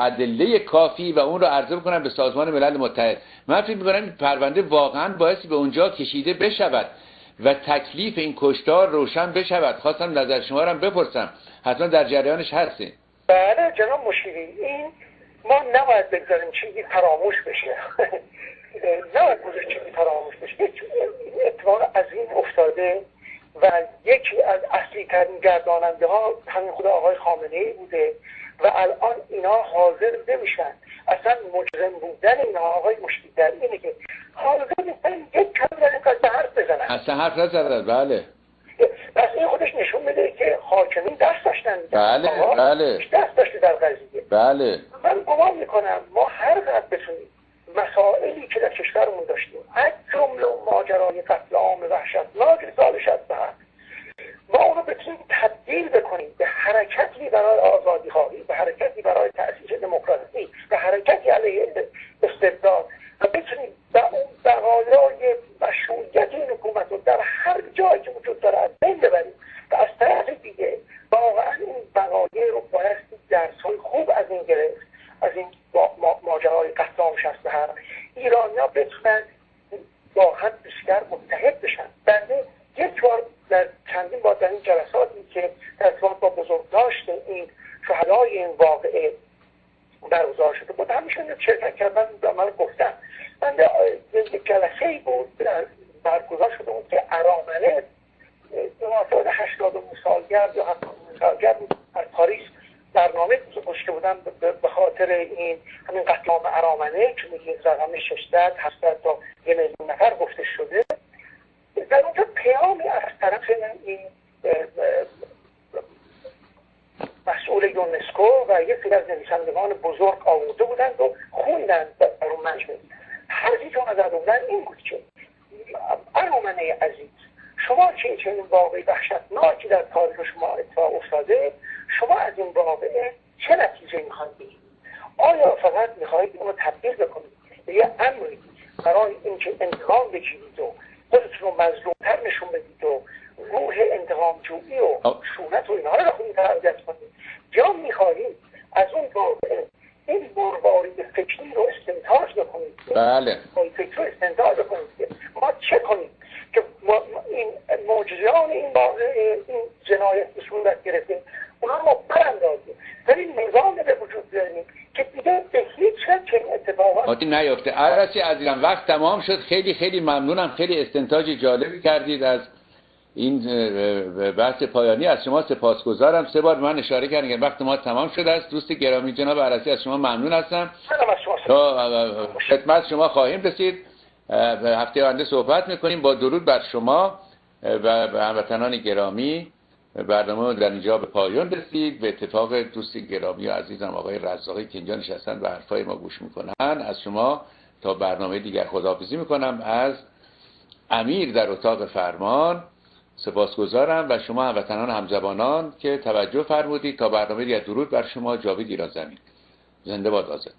ادله کافی و اون رو عرضه بکنن به سازمان ملل متحد. من فکر می‌کنم این پرونده واقعا باعثی به اونجا کشیده بشود و تکلیف این کشتار روشن بشود. خواستم نظر شما رو هم بپرسم، حتما در جریانش هستین. بله جناب مشیری، این ما نباید بگذاریم چیزی فراموش بشه. نباید بگذاریم چیزی فراموش بشه. یک اتفاق عظیم افتاده و یکی از اصلی ترین گرداننده ها همین خود آقای خامنه‌ای بوده و الان اینا حاضر نمیشن. اصلا مجرم بودن اینا آقای مشیری در اینه که حاضر نیستن یک کلمه در حرف بزنن. اصلا حرف نزدن. بله. پس این خودش نشون میده که حاکمین دست داشتن. بله. دست داشته در قضیه. بله. من گمان میکنم ما هر قدر بتونیم مسائلی که در کشورمون داشتیم، از جمله ماجرای قتل عام وحشتناک سال 67، ما اونو بتونیم تبدیل بکنیم به حرکتی برای آزادی خواهی، به حرکتی برای تأسیس دموکراسی، به حرکتی علیه استبداد و بتونیم بقایای مشروعیت این حکومت رو در هر جایی که وجود داره از بین ببریم و از طرف دیگه واقعا این بقایای رو باید درس‌های خوب از این گرفت، از این ماجرای قتل عام 67 ایرانی‌ها بتونن با هم بیشتر متحد بشن. بنده یک بار در چندین بار در این جلساتی که در ارتباط با بزرگداشت این شهدای این واقعه برگزار شده بود همیشه شرکت کردن من گفتم. من یک جلسه‌ای بود برگزار شده بود که ارامنه مناسبت 80 سالگرد یا 70 سالگرد در پاریس برنامه گذاشته بودن به خاطر این همین قتل عام ارامنه که میگه رقم 600 700 تا 1 میلیون نفر گفته شده. در اونجا پیامی از طرف این مسئول یونسکو و یک سری از نویسندگان بزرگ آورده بودند و خوندن در اون مجمع. حرفی که اونا زده بودن این بود که ارامنه عزیز، شما که چنین واقعی وحشتناکی در تاریخ شما اتفاق افتاده، شما از این واقعه چه نتیجه میخواید بگیرید؟ آیا فقط میخواهید اونو تبدیل بکنید به یه امری برای اینکه انتقام بگیرید و خودتون رو مظلومتر نشون بدید و روح انتقام جویی و شونت و اینها رو بخونید تربیت کنید، یا میخواهید از اون واقعه این مرواری فکری رو استنتاج بکنید؟ بله. فکری رو استنتاج بکنید که ما چه کنیم که این معجزه‌ان این جنایت به صورت گرفته اونا ما براندازیم، ولی نظام به وجود بیاریم که دیگه به هیچ وجه چنین اتفاقاتی نیفته. عرسی عزیزم وقت تمام شد. خیلی خیلی ممنونم. خیلی استنتاج جالبی کردید از این بحث پایانی. از شما سپاسگزارم. 3 بار من اشاره کردم که وقت ما تمام شده است. دوست گرامی جناب عرسی از شما ممنون هستم. تا خدمت شما خواهیم رسید. هفته آینده صحبت میکنیم. با درود بر شما و هموطنان گرامی، برنامه در اینجا به پایان رسید. به اتفاق دوست گرامی و عزیزم آقای رزاقی که اینجا نشستن و حرفای ما گوش میکنن، از شما تا برنامه دیگر خداحافظی میکنم. از امیر در اتاق فرمان سپاسگزارم و شما هموطنان همزبانان که توجه فرمودید. تا برنامه دیگر درود بر شما. جاوید ایرانزمین. زنده باد آزاد.